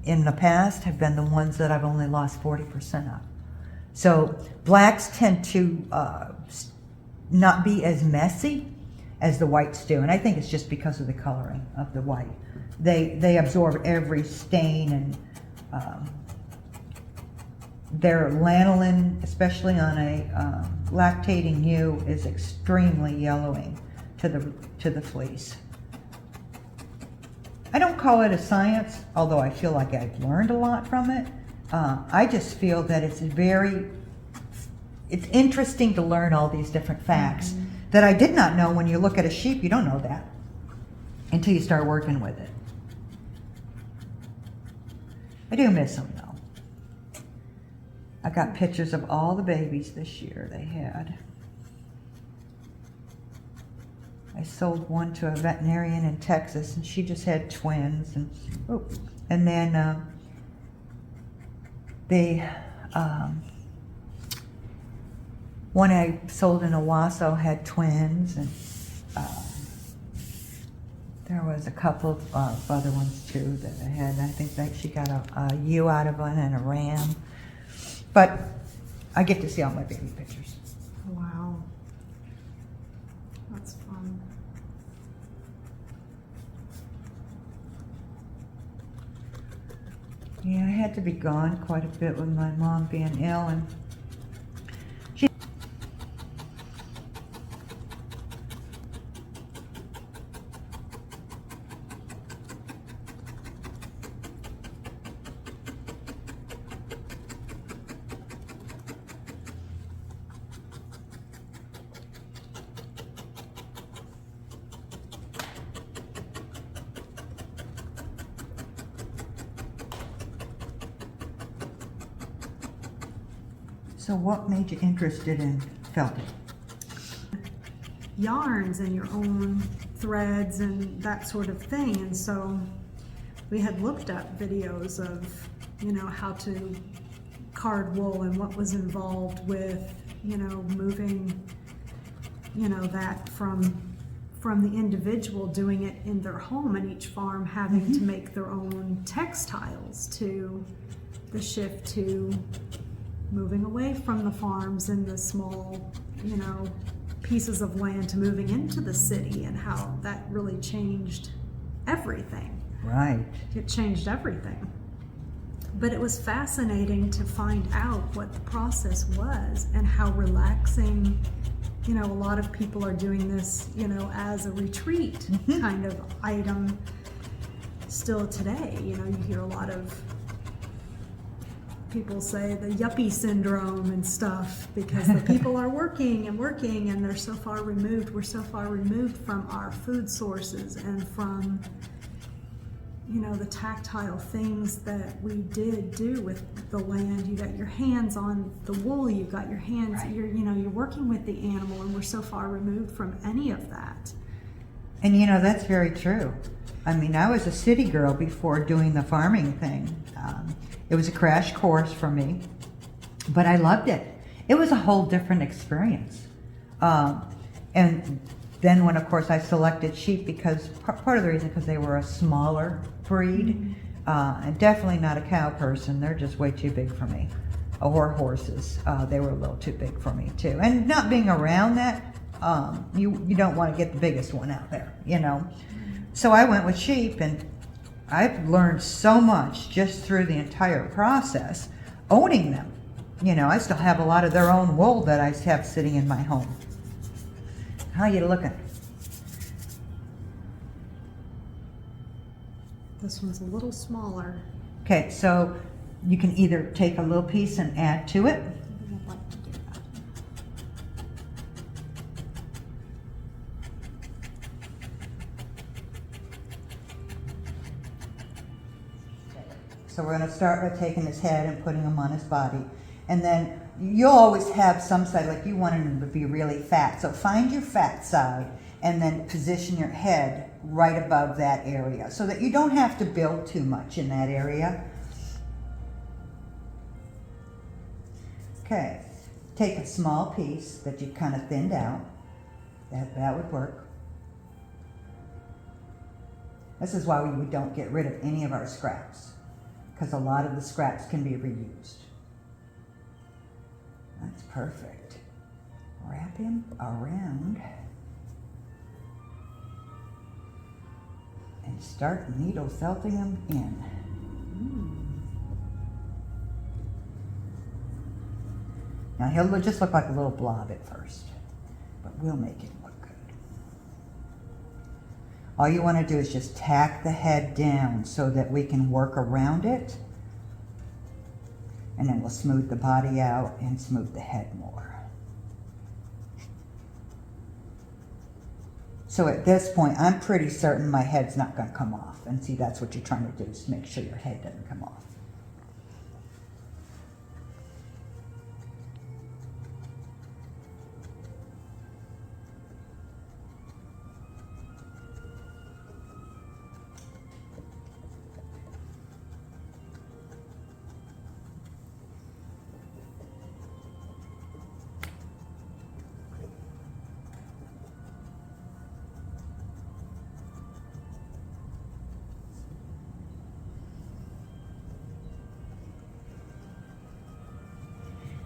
in the past have been the ones that I've only lost 40% of. So blacks tend to not be as messy as the whites do, and I think it's just because of the coloring of the white. They absorb every stain, and their lanolin, especially on a lactating ewe, is extremely yellowing to the fleece. I don't call it a science, although I feel like I've learned a lot from it. I just feel that it's interesting to learn all these different facts that I did not know. When you look at a sheep, you don't know that until you start working with it. I do miss them though. I got pictures of all the babies this year they had. I sold one to a veterinarian in Texas, and she just had twins, and then one I sold in Owasso had twins, and there was a couple of other ones too that I had. I think that she got a ewe out of one and a ram. But I get to see all my baby pictures. Wow. That's fun. Yeah, I had to be gone quite a bit with my mom being ill, and so what made you interested in felting? Yarns and your own threads and that sort of thing. And so we had looked up videos of, you know, how to card wool and what was involved with, you know, moving, you know, that from the individual doing it in their home, and each farm having to make their own textiles, to the shift to moving away from the farms and the small, you know, pieces of land to moving into the city, and how that really changed everything. Right. It changed everything. But it was fascinating to find out what the process was and how relaxing, you know, a lot of people are doing this, you know, as a retreat kind of item still today. You know, you hear a lot of people say the yuppie syndrome and stuff, because the people are working and they're so far removed. We're so far removed from our food sources and from, you know, the tactile things that we did do with the land. You got your hands on the wool, you got your hands, right. You're working with the animal, and we're so far removed from any of that. And you know, that's very true. I mean, I was a city girl before doing the farming thing. It was a crash course for me, but I loved it. It was a whole different experience. And then when, of course, I selected sheep, because part of the reason, because they were a smaller breed, and definitely not a cow person. They're just way too big for me. Or horses, they were a little too big for me too. And not being around that, you don't want to get the biggest one out there, you know. So I went with sheep, and I've learned so much just through the entire process, owning them. You know, I still have a lot of their own wool that I have sitting in my home. How you looking? This one's a little smaller. Okay, so you can either take a little piece and add to it. I'd like to do that. So we're going to start by taking his head and putting him on his body. And then you'll always have some side, like you want him to be really fat. So find your fat side and then position your head right above that area so that you don't have to build too much in that area. Okay, take a small piece that you kind of thinned out. That would work. This is why we don't get rid of any of our scraps, because a lot of the scraps can be reused. That's perfect. Wrap him around and start needle felting him in. Now he'll just look like a little blob at first, but we'll make it look good. All you want to do is just tack the head down so that we can work around it, and then we'll smooth the body out and smooth the head more. So at this point, I'm pretty certain my head's not going to come off. And see, that's what you're trying to do, is make sure your head doesn't come off.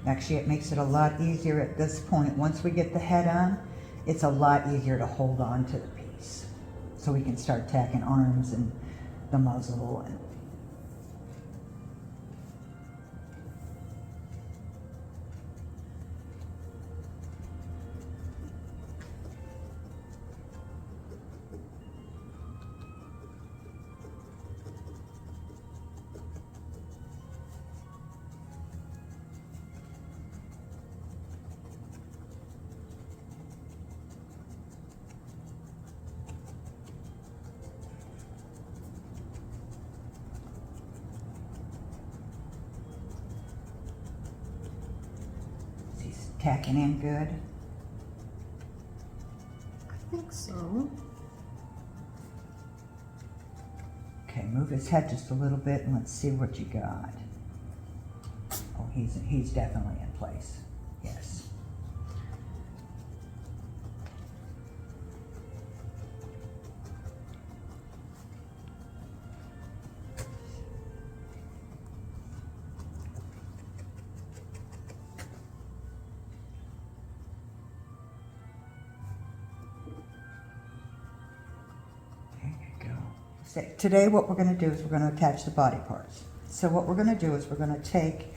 Actually, it makes it a lot easier at this point. Once we get the head on, it's a lot easier to hold on to the piece. So we can start tacking arms and the muzzle. And tacking in good. I think so. Okay, move his head just a little bit and let's see what you got. Oh, he's definitely in place. Yes. Today what we're going to do is we're going to attach the body parts. So what we're going to do is we're going to take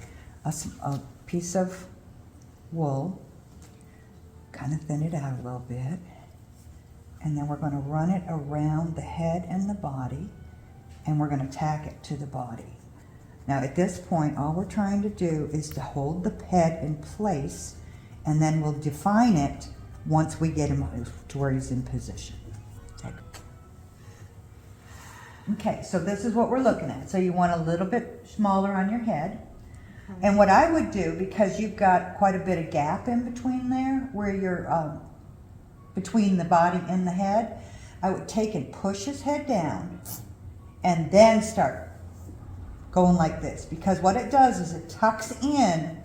a piece of wool, kind of thin it out a little bit, and then we're going to run it around the head and the body, and we're going to tack it to the body. Now at this point, all we're trying to do is to hold the head in place, and then we'll define it once we get him to where he's in position. Okay, so this is what we're looking at. So you want a little bit smaller on your head. And what I would do, because you've got quite a bit of gap in between there, where you're between the body and the head, I would take and push his head down and then start going like this. Because what it does is it tucks in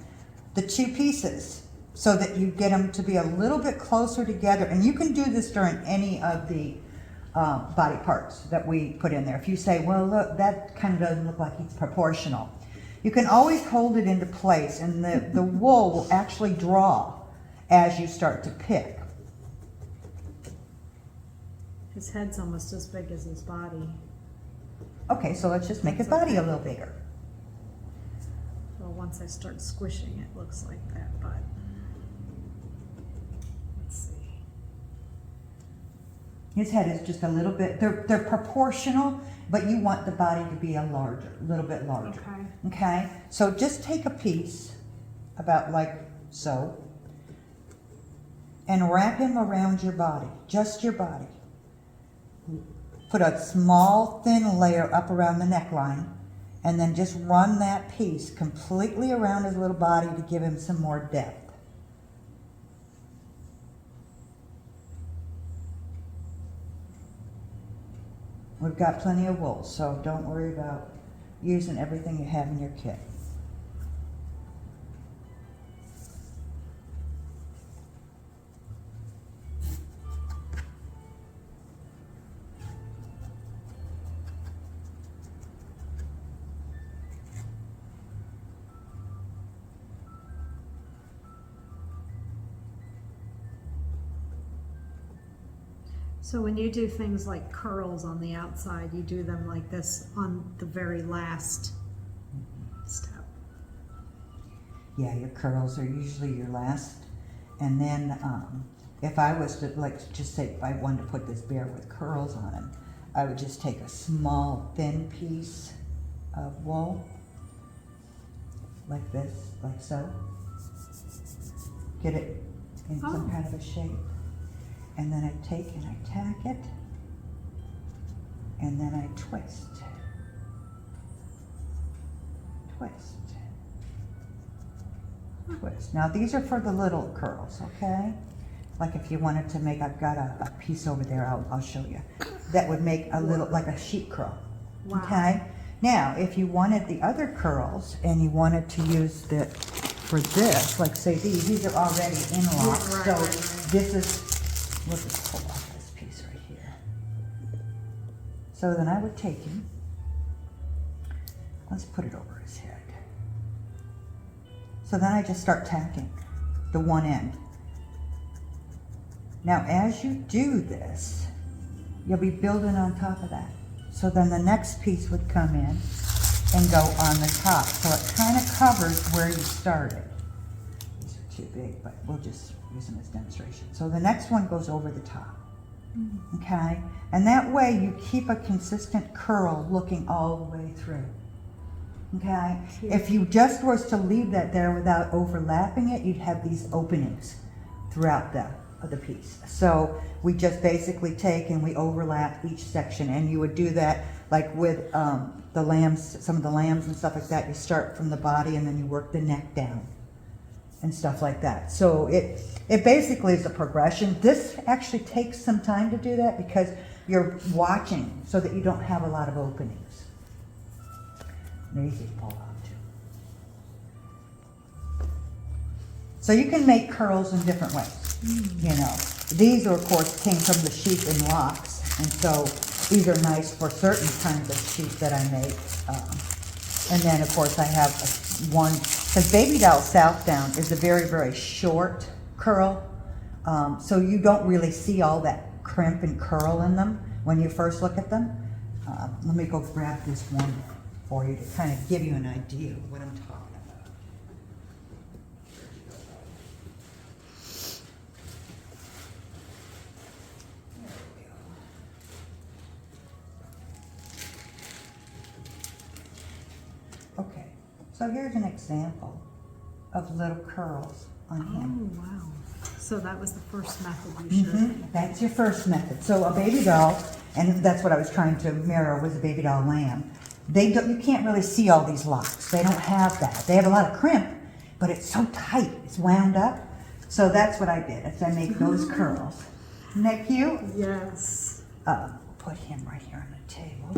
the two pieces so that you get them to be a little bit closer together. And you can do this during any of the body parts that we put in there. If you say, well, look, that kind of doesn't look like it's proportional, you can always hold it into place, and the wool will actually draw as you start to pick. His head's almost as big as his body. Okay, so let's just make his body a little bigger. Well, once I start squishing, it looks like that, but let's see. His head is just a little bit, they're proportional, but you want the body to be a little bit larger. Okay. Okay, so just take a piece, about like so, and wrap him around your body, just your body. Put a small, thin layer up around the neckline, and then just run that piece completely around his little body to give him some more depth. We've got plenty of wool, so don't worry about using everything you have in your kit. So when you do things like curls on the outside, you do them like this on the very last step. Yeah, your curls are usually your last. And then if I was to, like, just say if I wanted to put this bear with curls on him, I would just take a small thin piece of wool, like this, like so. Get it in some kind of a shape. And then I take and I tack it, and then I twist, twist, twist. Now these are for the little curls, okay? Like if you wanted to make, I've got a piece over there, I'll show you, that would make a little, like a sheep curl, okay? Now, if you wanted the other curls and you wanted to use the, for this, like say these are already in locks, so this is, we'll just pull off this piece right here. So then I would take him, let's put it over his head. So then I just start tacking the one end. Now as you do this, you'll be building on top of that. So then the next piece would come in and go on the top. So it kind of covers where you started. These are too big, but we'll just use them as demonstration. So the next one goes over the top, okay? And that way you keep a consistent curl looking all the way through, okay? If you just was to leave that there without overlapping it, you'd have these openings throughout the piece. So we just basically take and we overlap each section, and you would do that like with the lambs, some of the lambs and stuff like that. You start from the body and then you work the neck down and stuff like that. So it basically is a progression. This actually takes some time to do that because you're watching so that you don't have a lot of openings. They're easy to pull out too. So you can make curls in different ways. You know, these are, of course, came from the sheep in locks, and so these are nice for certain kinds of sheep that I make. And then, of course, I have one, because Baby Doll South Down is a very, very short curl, so you don't really see all that crimp and curl in them when you first look at them. Let me go grab this one for you to kind of give you an idea of what I'm talking about. Okay, so here's an example of little curls on him. Oh, wow. So that was the first method you showed me. That's your first method. So a baby doll, and that's what I was trying to mirror, was a baby doll lamb. You can't really see all these locks. They don't have that. They have a lot of crimp, but it's so tight. It's wound up. So that's what I did, is I make those curls. Isn't that cute? Yes. Put him right here on the table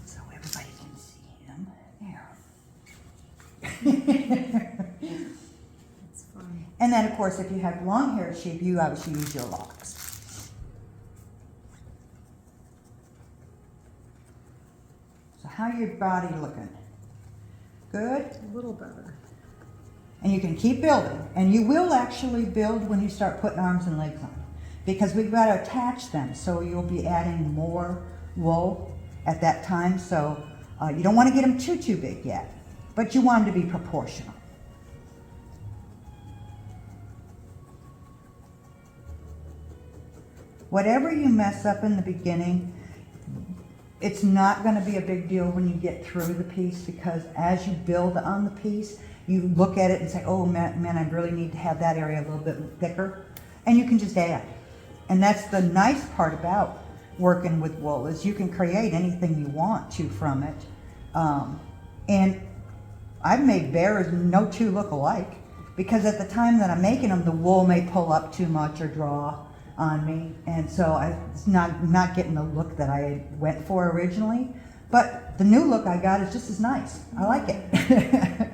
so everybody can see him. There. That's fun. And then, of course, if you have long-haired sheep, you obviously use your locks. So how your body looking? Good? A little better. And you can keep building. And you will actually build when you start putting arms and legs on, because we've got to attach them. So you'll be adding more wool at that time. So you don't want to get them too big yet, but you want them to be proportional. Whatever you mess up in the beginning, it's not going to be a big deal when you get through the piece, because as you build on the piece, you look at it and say, oh man, I really need to have that area a little bit thicker. And you can just add. And that's the nice part about working with wool, is you can create anything you want to from it. And I've made bears no two look alike, because at the time that I'm making them, the wool may pull up too much or draw. on me, and so it's not getting the look that I went for originally. But the new look I got is just as nice. I like it.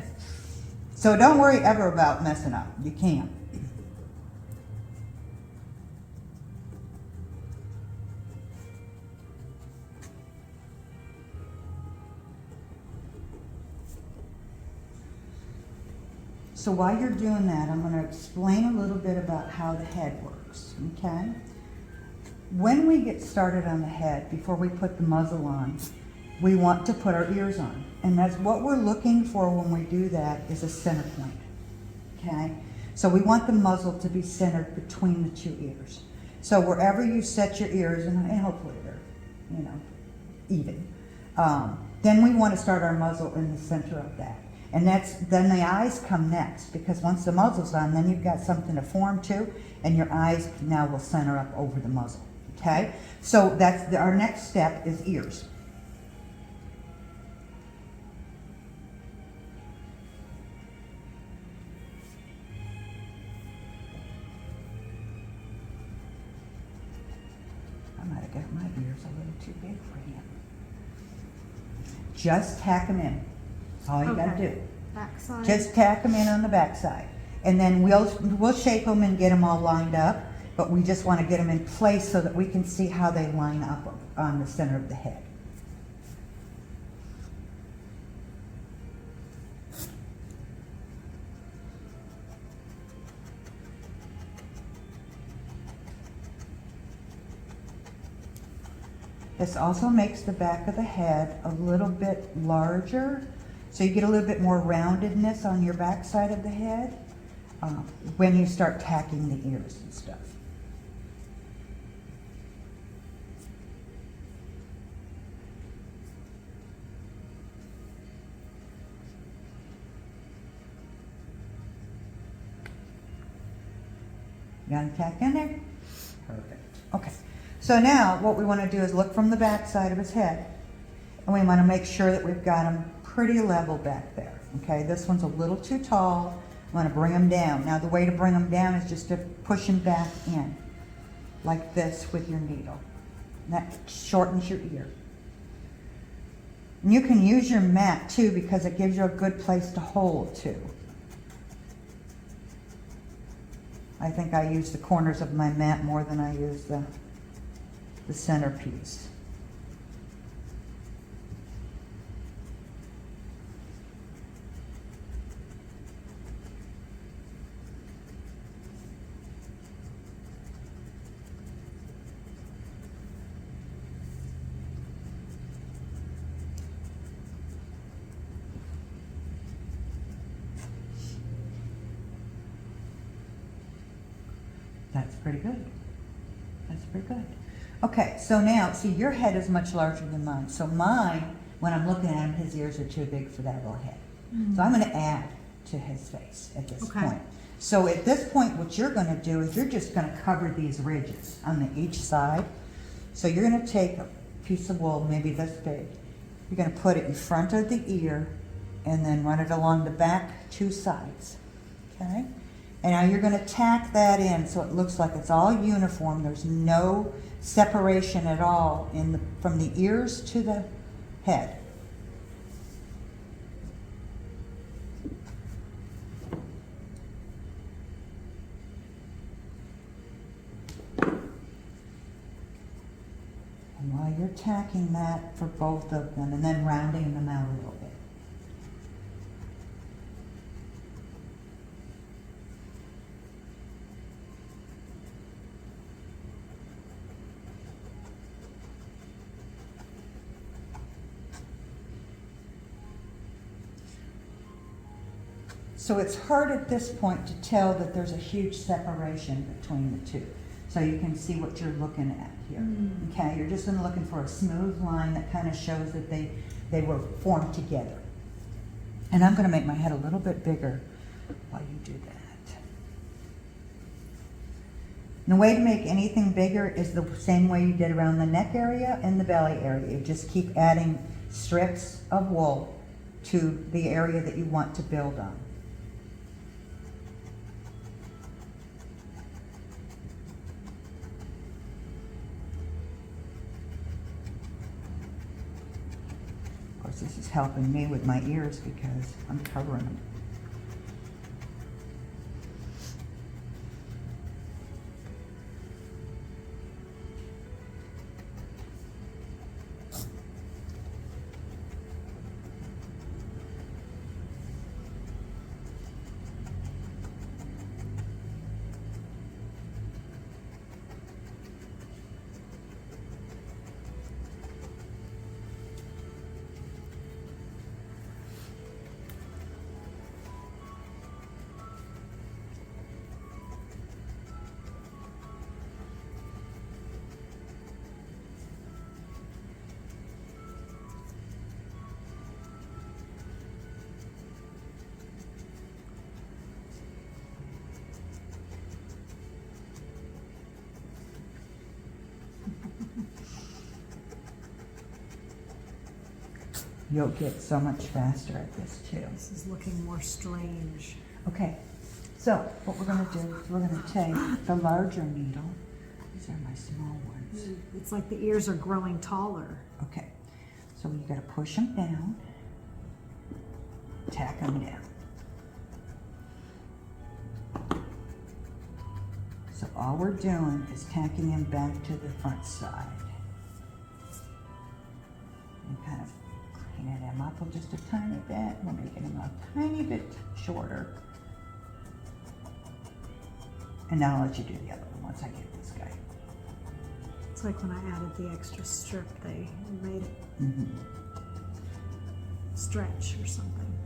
So don't worry ever about messing up. You can't. So while you're doing that, I'm going to explain a little bit about how the head works, okay? When we get started on the head, before we put the muzzle on, we want to put our ears on. And that's what we're looking for when we do that, is a center point, okay? So we want the muzzle to be centered between the two ears. So wherever you set your ears, and hopefully they're, you know, even, then we want to start our muzzle in the center of that. And then the eyes come next, because once the muzzle's on, then you've got something to form to, and your eyes now will center up over the muzzle, okay? So that's our next step is ears. I might have got my ears a little too big for him. Just tack them in. All you gotta do. Backside. Just tack them in on the back side. And then we'll shape them and get them all lined up, but we just want to get them in place so that we can see how they line up on the center of the head. This also makes the back of the head a little bit larger, so you get a little bit more roundedness on your back side of the head when you start tacking the ears and stuff. You got a tack in there? Perfect. Okay. So now what we want to do is look from the back side of his head, and we want to make sure that we've got him pretty level back there. Okay, this one's a little too tall. I want to bring him down. Now the way to bring him down is just to push him back in, like this with your needle. And that shortens your ear. And you can use your mat too, because it gives you a good place to hold too. I think I use the corners of my mat more than I use the centerpiece. That's pretty good. That's pretty good. Okay, so now, see, your head is much larger than mine. So mine, when I'm looking at him, his ears are too big for that little head. So I'm going to add to his face at this point. So at this point, what you're going to do is you're just going to cover these ridges on each side. So you're going to take a piece of wool, maybe this big. You're going to put it in front of the ear and then run it along the back two sides. Okay? And now you're going to tack that in so it looks like it's all uniform. There's no separation at all from the ears to the head. And while you're tacking that for both of them and then rounding them out a little bit. So it's hard at this point to tell that there's a huge separation between the two. So you can see what you're looking at here. Okay, you're just looking for a smooth line that kind of shows that they were formed together. And I'm going to make my head a little bit bigger while you do that. And the way to make anything bigger is the same way you did around the neck area and the belly area. You just keep adding strips of wool to the area that you want to build on. This is helping me with my ears because I'm covering them. You'll get so much faster at this too. This is looking more strange. Okay, so what we're gonna do is we're gonna take the larger needle. These are my small ones. It's like the ears are growing taller. Okay, so you gotta push them down, tack them down. So all we're doing is tacking them back to the front side. And kind of cleaning them up just a tiny bit. We're making them a tiny bit shorter. And now I'll let you do the other one once I get this guy. It's like when I added the extra strip, they made it stretch or something.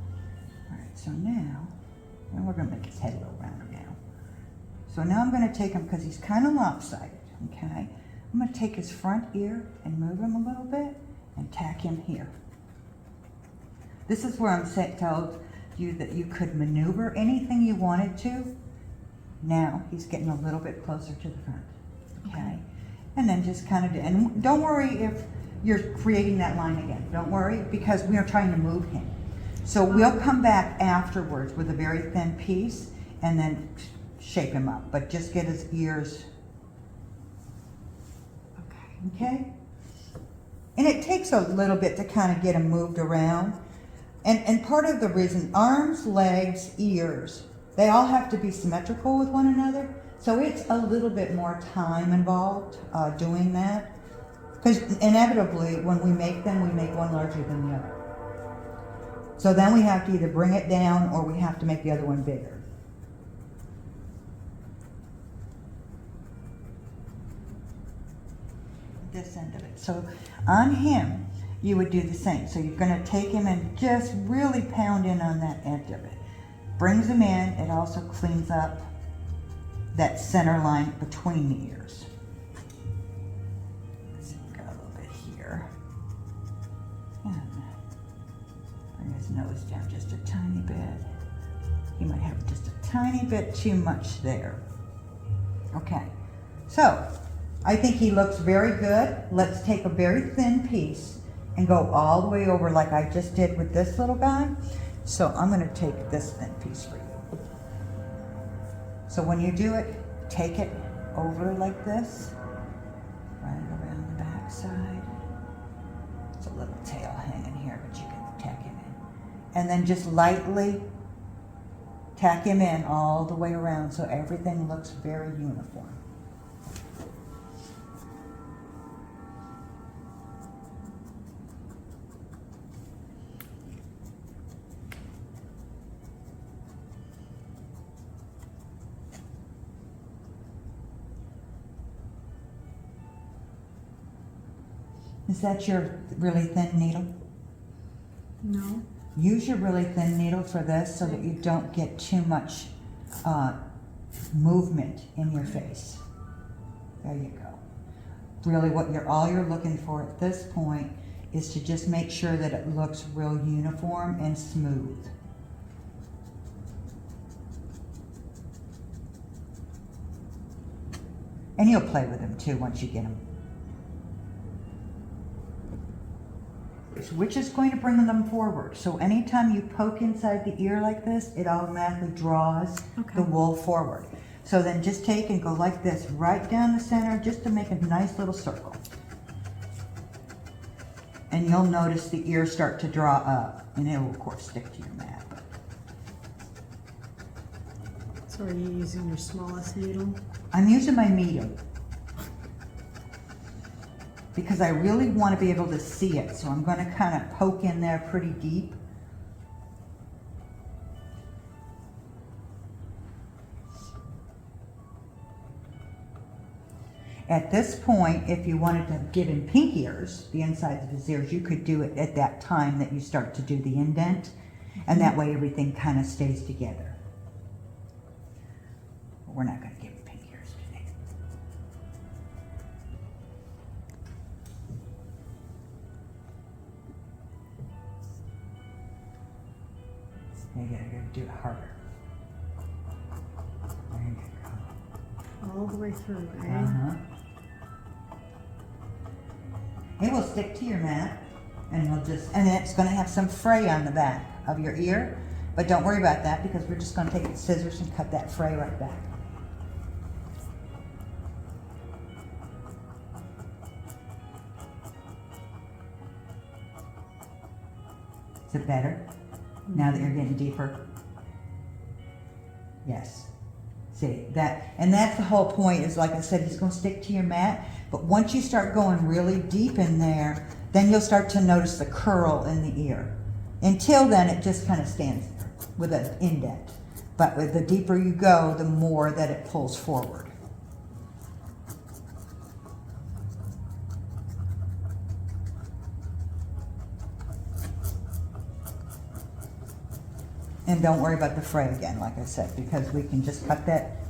All right, so now, and we're gonna make his head a little rounder now. So now I'm gonna take him, because he's kind of lopsided, okay? I'm gonna take his front ear and move him a little bit and tack him here. This is where I'm told you that you could maneuver anything you wanted to. Now he's getting a little bit closer to the front, okay? And then just kind of, and don't worry if you're creating that line again. Don't worry, because we are trying to move him. So we'll come back afterwards with a very thin piece and then shape him up, but just get his ears, okay? And it takes a little bit to kind of get him moved around. And part of the reason, arms, legs, ears, they all have to be symmetrical with one another. So it's a little bit more time involved doing that. Because inevitably, when we make them, we make one larger than the other. So then we have to either bring it down or we have to make the other one bigger. This end of it. So on him, you would do the same. So you're going to take him and just really pound in on that edge of it. Brings him in. It also cleans up that center line between the ears. Let's see, we've got a little bit here. And bring his nose down just a tiny bit. He might have just a tiny bit too much there. Okay, so I think he looks very good. Let's take a very thin piece and go all the way over like I just did with this little guy. So I'm gonna take this thin piece for you. So when you do it, take it over like this, right around the back side. It's a little tail hanging here, but you can tack him in. And then just lightly tack him in all the way around so everything looks very uniform. Is that your really thin needle? No. Use your really thin needle for this so that you don't get too much movement in your face. There you go. Really all you're looking for at this point is to just make sure that it looks real uniform and smooth. And you'll play with them too once you get them. Which is going to bring them forward. So anytime you poke inside the ear like this, it automatically draws the wool forward. So then just take and go like this, right down the center, just to make a nice little circle. and you'll notice the ears start to draw up, and it will of course stick to your mat. So are you using your smallest needle? I'm using my medium because I really want to be able to see it, so I'm going to kind of poke in there pretty deep. At this point, if you wanted to give him pink ears, the insides of his ears, you could do it at that time that you start to do the indent, and that way everything kind of stays together. But we're not going to give him pink ears today. You gotta do it harder. There you go. All the way through, eh? Uh-huh. It will stick to your mat, and and it's going to have some fray on the back of your ear, but don't worry about that because we're just going to take the scissors and cut that fray right back. Is it better now that you're getting deeper? Yes. See that, and that's the whole point. Is like I said, he's going to stick to your mat. But once you start going really deep in there, then you'll start to notice the curl in the ear. Until then, it just kind of stands there with an indent. But with the deeper you go, the more that it pulls forward. And don't worry about the fray again, like I said, because we can just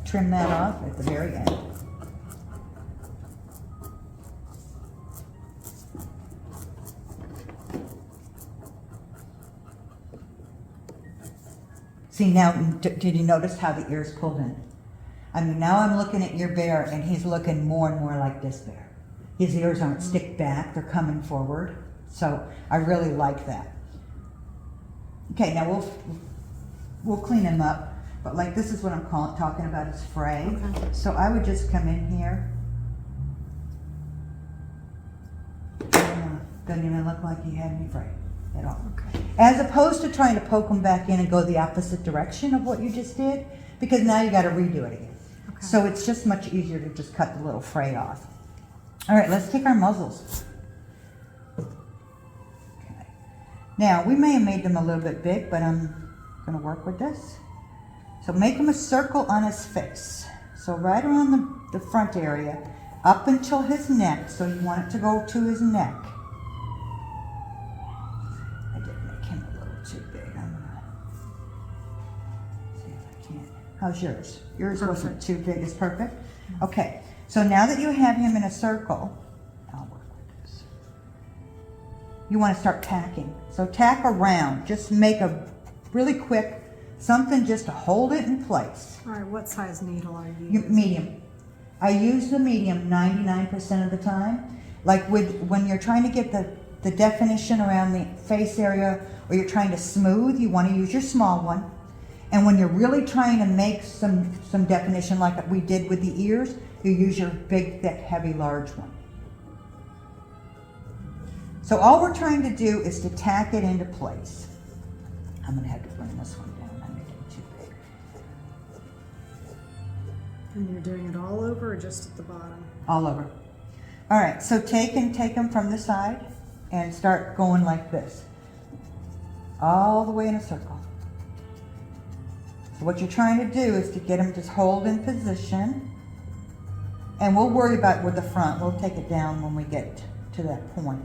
trim that off at the very end. See now, did you notice how the ears pulled in? I mean, now I'm looking at your bear and he's looking more and more like this bear. His ears aren't stick back, they're coming forward. So I really like that. Okay, now we'll clean him up, but like this is what I'm talking about is fray. Okay. So I would just come in here. Doesn't even look like he had any fray at all. Okay. As opposed to trying to poke them back in and go the opposite direction of what you just did, because now you got to redo it again. Okay. So it's just much easier to just cut the little fray off. All right, let's take our muzzles. Okay. Now, we may have made them a little bit big, but I'm going to work with this. So make him a circle on his face. So right around the front area, up until his neck. So you want it to go to his neck. I did make him a little too big. I'm gonna see if I can. How's yours? Yours wasn't too big. It's perfect. Okay. So now that you have him in a circle, I'll work with this. You want to start tacking. So tack around. Just make a really quick something just to hold it in place. All right, what size needle are you using? Medium. I use the medium 99% of the time. Like when you're trying to get the definition around the face area, or you're trying to smooth, you want to use your small one. And when you're really trying to make some definition like we did with the ears, you use your big, thick, heavy, large one. So all we're trying to do is to tack it into place. I'm going to have to bring this one down. I'm making it too big. And you're doing it all over or just at the bottom? All over. All right, so take them from the side and start going like this. All the way in a circle. So what you're trying to do is to get them to hold in position. And we'll worry about with the front. We'll take it down when we get to that point.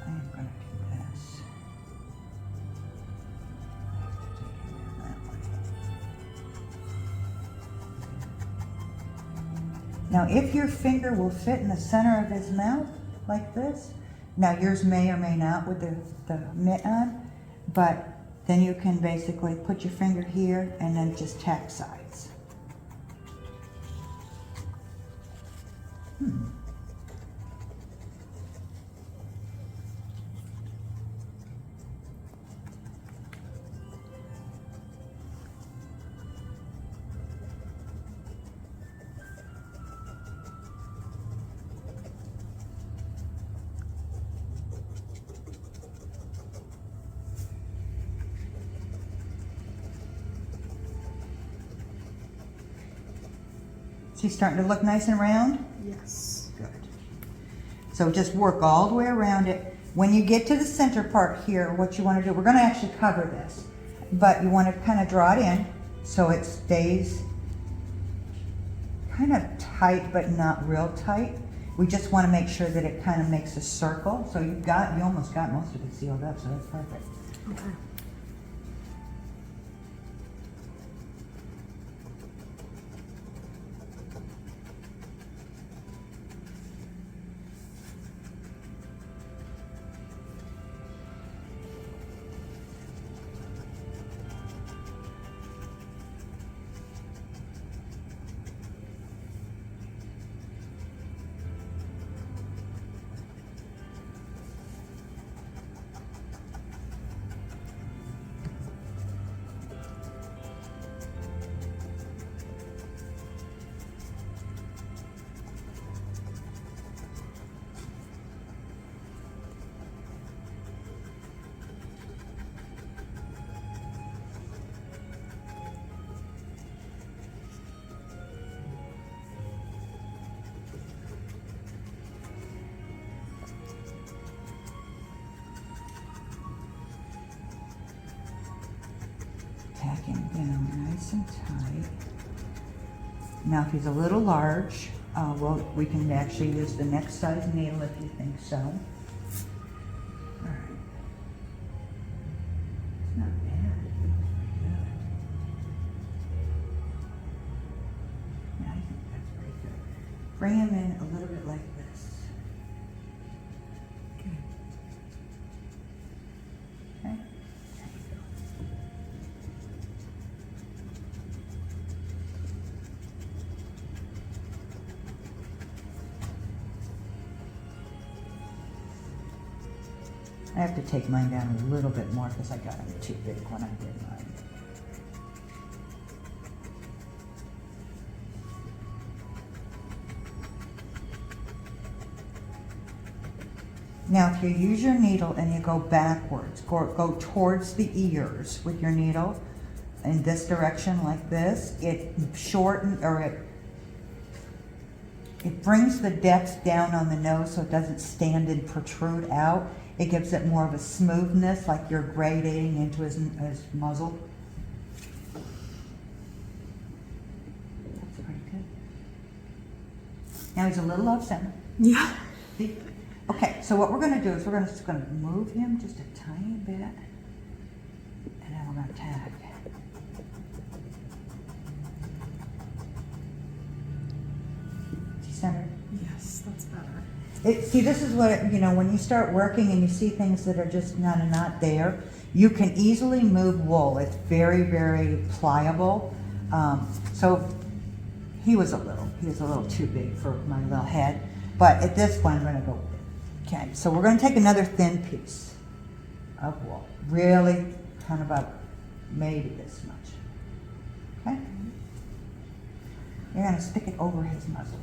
I'm going to do this. I have to take it down that way. Now, if your finger will fit in the center of his mouth like this, now yours may or may not with the mitt on, but then you can basically put your finger here and then just tack sides. She's starting to look nice and round? Yes. Good. So just work all the way around it. When you get to the center part here, what you want to do, we're going to actually cover this, but you want to kind of draw it in so it stays kind of tight, but not real tight. We just want to make sure that it kind of makes a circle. So you almost got most of it sealed up, so that's perfect. Okay. Tacking down nice and tight. Now if he's a little large, well, we can actually use the next size needle if you think so. All right. It's not bad. It feels pretty good. Yeah, I think that's pretty good. Bring him in a little bit like this. Okay. Okay. There you go. I have to take mine down a little bit more because I got them too big when I did mine. Now if you use your needle and you go backwards, go towards the ears with your needle in this direction like this, it shortens or it brings the depth down on the nose so it doesn't stand and protrude out. It gives it more of a smoothness, like you're gradating into his muzzle. That's pretty good. Now he's a little off center. Yeah. See? Okay, so what we're going to do is we're just going to move him just a tiny bit, and then we're going to tag. See center? Yes, that's better. See, this is what, when you start working and you see things that are just not there, you can easily move wool. It's very, very pliable. So he was a little too big for my little head. But at this point, I'm going to go with it. Okay, so we're going to take another thin piece of wool. Really, kind of about maybe this much. Okay? You're going to stick it over his muzzle.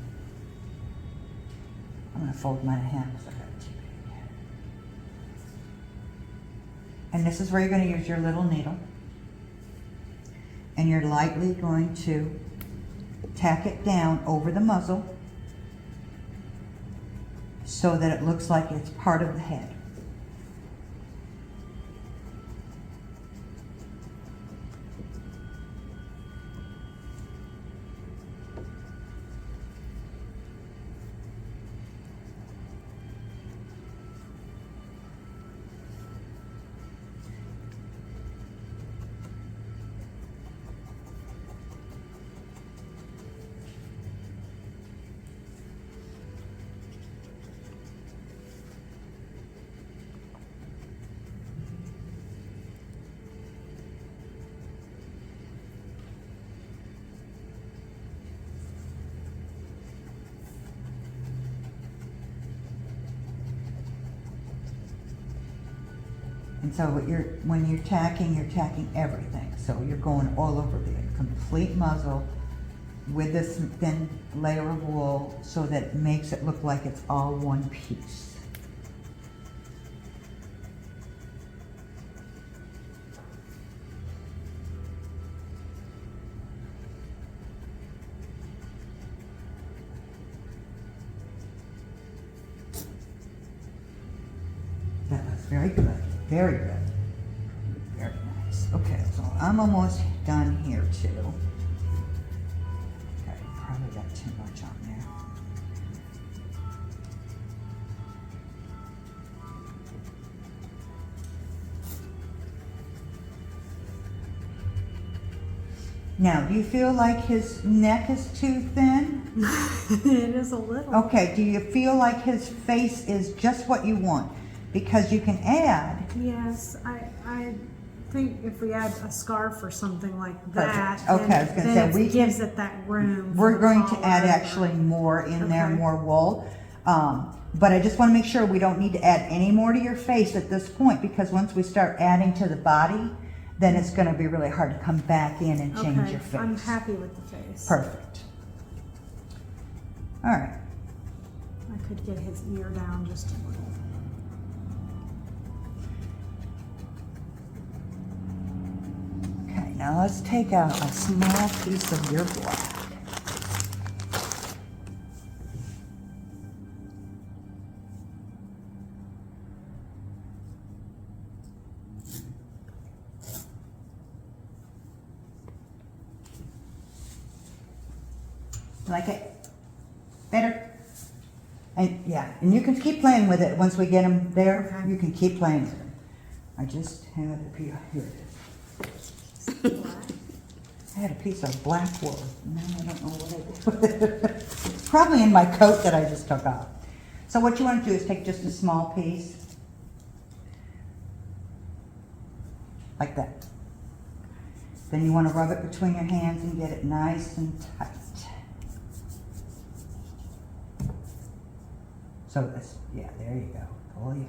I'm going to fold mine in half because I got it too big. And this is where you're going to use your little needle. And you're lightly going to tack it down over the muzzle so that it looks like it's part of the head. And so when you're tacking everything. So you're going all over the complete muzzle with this thin layer of wool so that it makes it look like it's all one piece. Very good. Very good. Very nice. Okay, so I'm almost done here too. Okay, probably got too much on there. Now, do you feel like his neck is too thin? It is a little. Okay, do you feel like his face is just what you want? Because you can add. Yes, I think if we add a scarf or something like that, Perfect. Okay, I was gonna then say, it gives it that room. We're for going to collar. add actually more in there, Okay. more wool. But I just want to make sure we don't need to add any more to your face at this point, because once we start adding to the body, then it's going to be really hard to come back in and change Okay, your face. I'm happy with the face. Perfect. All right. I could get his ear down just a little. Okay, now let's take out a small piece of your black. Like it? Better? And yeah, and you can keep playing with it once we get them there. Okay. You can keep playing with them. I just had a piece, here it is. I had a piece of black wool. Now I don't know what I did with it. Probably in my coat that I just took off. So what you want to do is take just a small piece. Like that. Then you want to rub it between your hands and get it nice and tight. So this, yeah, there you go. Pull you.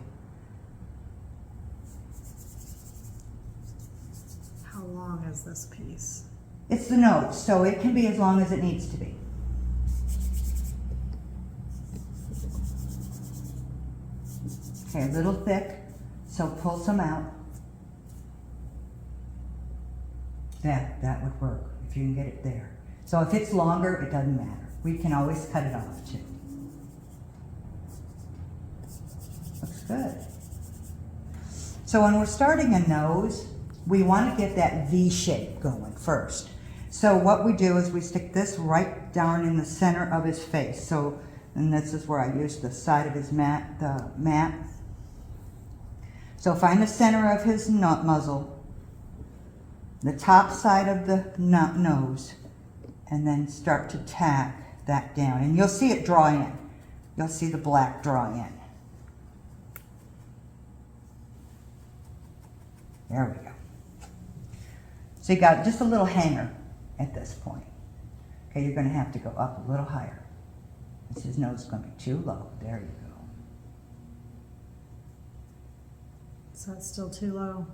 How long is this piece? It's the nose, so it can be as long as it needs to be. Okay, a little thick, so pull some out. That would work, if you can get it there. So if it's longer, it doesn't matter. We can always cut it off too. Looks good. So when we're starting a nose, we want to get that V shape going first. So what we do is we stick this right down in the center of his face. So, and this is where I use the side of his mat, the mat. So find the center of his muzzle, the top side of the nose, and then start to tack that down. And you'll see it draw in. You'll see the black draw in. There we go. So you got just a little hanger at this point. Okay, you're going to have to go up a little higher. His nose is going to be too low. There you go. So it's still too low?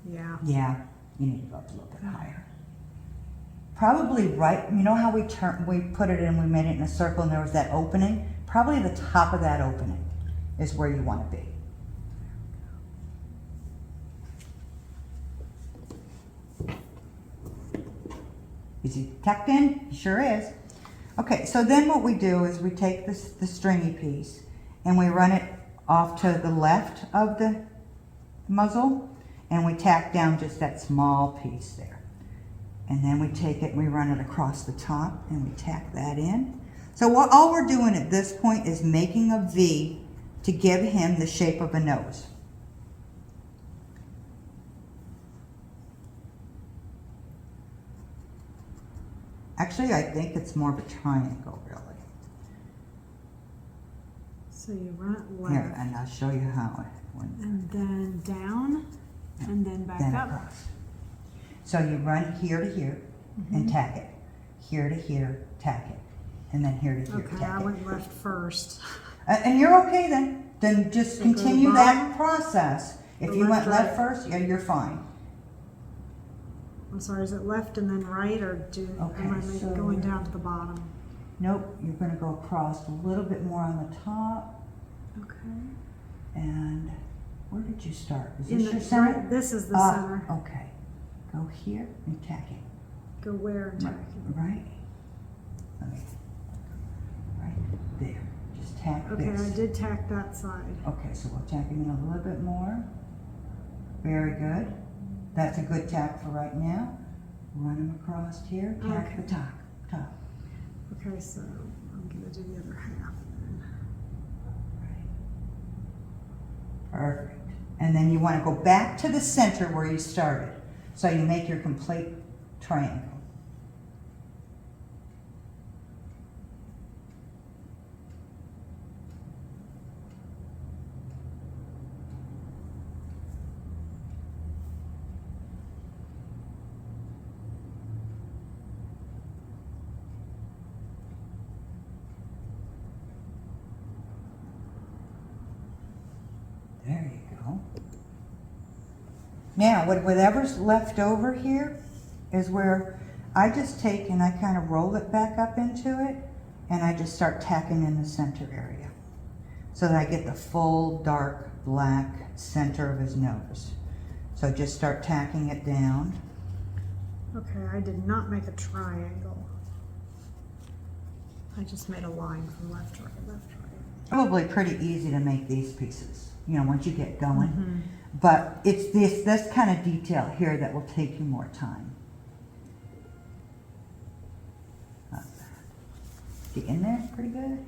Yeah. Yeah, you need to go up a little bit higher. Probably right, you know how we put it in, we made it in a circle and there was that opening? Probably the top of that opening is where you want to be. Is he tucked in? He sure is. Okay, so then what we do is we take the stringy piece and we run it off to the left of the muzzle and we tack down just that small piece there. And then we take it and we run it across the top and we tack that in. So all we're doing at this point is making a V to give him the shape of a nose. Actually, I think it's more of a triangle, really. So you run it left. Here, and I'll show you how it went. And then down, and then back Then up. across. So you run here to here and tack it. Here to here, tack it. And then here to here, Okay, tack I it. went left first. And you're okay then. Then just So go continue bottom, that process. If go you went left, left right. first, yeah, you're fine. I'm sorry, is it left and then right, or Okay, am I so- going down to the bottom? Nope, you're gonna go across a little bit more on the top. Okay. And where did you start? Is In this the- your center? right, this is the Ah, center. Okay. Go here and tack it. Go where and tack it? Right. Let me. Right there. Just tack Okay, this. I did tack that side. Okay, so we'll tack him in a little bit more. Very good. That's a good tack for right now. Run him across here, tack Okay. the top. Okay, so I'm gonna do the other half then. Perfect. And then you want to go back to the center where you started. So you make your complete triangle. There you go. Now, whatever's left over here is where I just take and I kind of roll it back up into it, and I just start tacking in the center area so that I get the full dark black center of his nose. So just start tacking it down. Okay, I did not make a triangle. I just made a line from left, right, left, right. Probably pretty easy to make these pieces, you know, once you get going. Mm-hmm. But it's this kind of detail here that will take you more time. Like that. Get in there pretty good.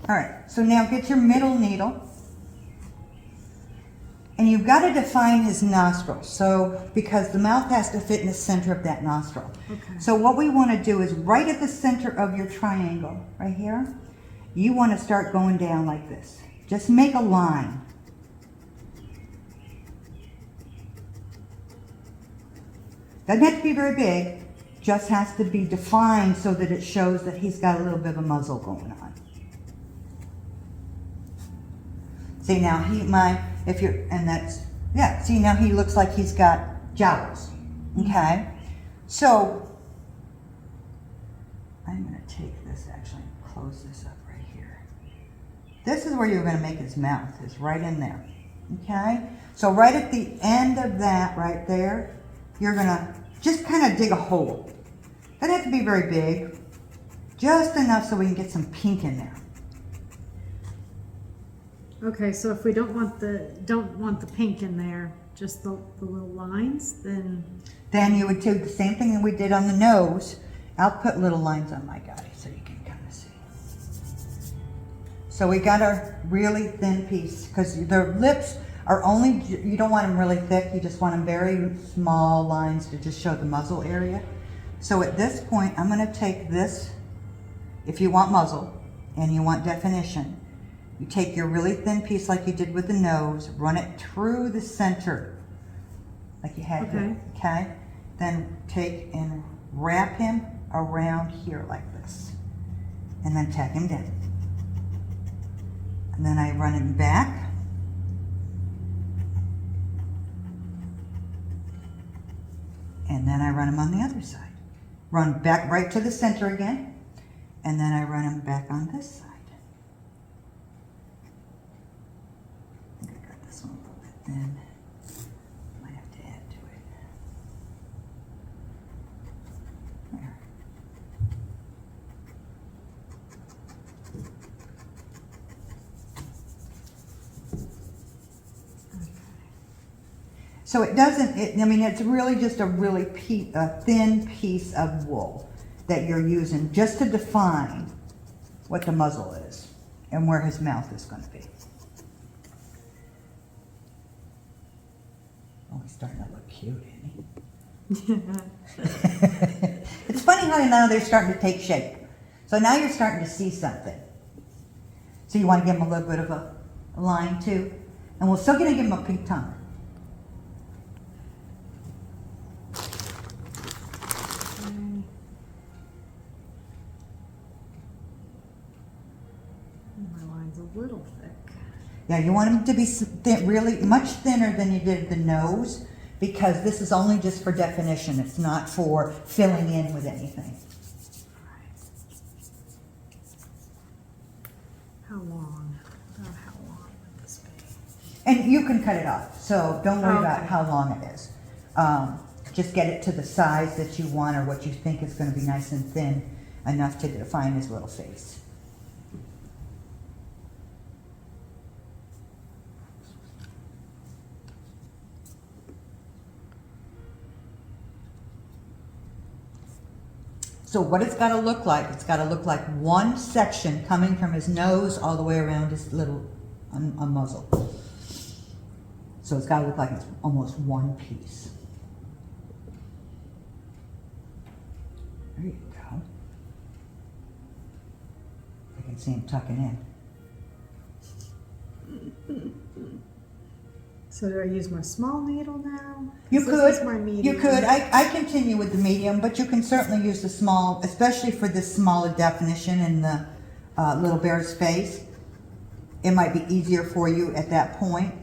All right, so now get your middle needle. And you've got to define his nostril, so because the mouth has to fit in the center of that nostril. Okay. So what we want to do is right at the center of your triangle, right here, you want to start going down like this. Just make a line. Doesn't have to be very big, just has to be defined so that it shows that he's got a little bit of a muzzle going on. See now see now he looks like he's got jowls, okay? So, I'm gonna take this actually and close this up right here. This is where you're gonna make his mouth, is right in there, okay? So right at the end of that right there, you're gonna just kind of dig a hole. Doesn't have to be very big, just enough so we can get some pink in there. Okay, so if we don't want the pink in there, just the little lines, then Then you would do the same thing that we did on the nose. I'll put little lines on my guy so you can kind of see. So we got a really thin piece because the lips are only, you don't want them really thick, you just want them very small lines to just show the muzzle area. So at this point, I'm going to take this, if you want muzzle and you want definition, you take your really thin piece like you did with the nose, run it through the center, like you had here, okay? Then take and wrap him around here like this, and then tack him down. And then I run him back. And then I run him on the other side. Run back right to the center again, and then I run him back on this side. I think I got this one a little bit thin. Might have to add to it. There. So it doesn't, I mean, it's really just a really thin piece of wool that you're using just to define what the muzzle is and where his mouth is going to be. Oh, he's starting to look cute, isn't he? It's funny how now they're starting to take shape. So now you're starting to see something. So you want to give him a little bit of a line too. And we're still going to give him a pink tongue. my line's a little thick. Yeah, you want him to be really much thinner than you did the nose, because this is only just for definition. It's not for filling in with anything. How long? About how long would this be? And you can cut it off, so don't worry about Okay. how long it is. just get it to the size that you want or what you think is going to be nice and thin enough to define his little face. So what it's got to look like, it's got to look like one section coming from his nose all the way around his little muzzle. So it's got to look like it's almost one piece. There you go. I can see him tucking in. So do I use my small needle now? You This is could, my medium. you could. I continue with the medium, but you can certainly use the small, especially for this smaller definition in the little bear's face. It might be easier for you at that point.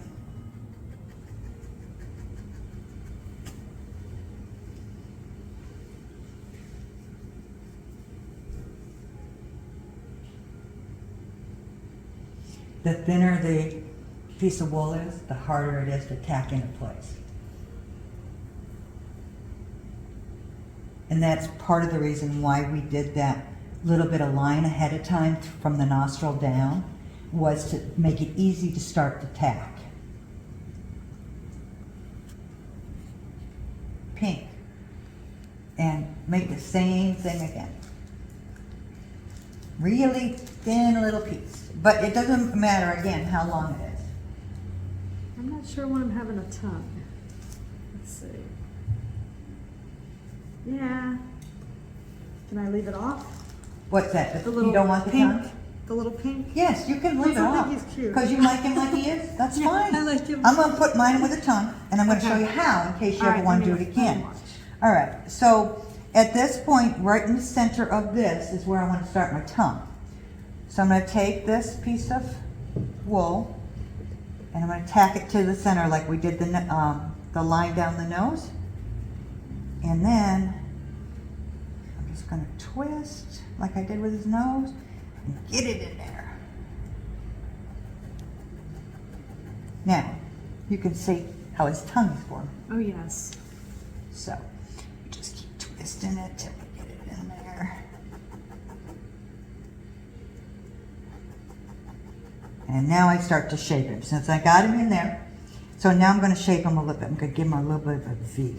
The thinner the piece of wool is, the harder it is to tack into place. And that's part of the reason why we did that little bit of line ahead of time from the nostril down, was to make it easy to start the tack. Pink. And make the same thing again. Really thin little piece. But it doesn't matter, again, how long it is. I'm not sure when I'm having a tongue. Let's see. Yeah. Can I leave it off? What's that? The little You don't want the pink. tongue? The little pink? Yes, you can leave it I off. think he's cute. Because you like him like he is? That's Yeah, fine. I like him. I'm going to put mine with a tongue, and I'm going to show Okay. you how, in case you All ever right, want to do let it me again. watch. All right, so at this point, right in the center of this is where I want to start my tongue. So I'm going to take this piece of wool, and I'm going to tack it to the center like we did the line down the nose. And then I'm just going to twist like I did with his nose and get it in there. Now, you can see how his tongue is formed. Oh, yes. So, you just keep twisting it till we get it in there. And now I start to shape him. Since I got him in there, so now I'm going to shape him a little bit. I'm going to give him a little bit of a V.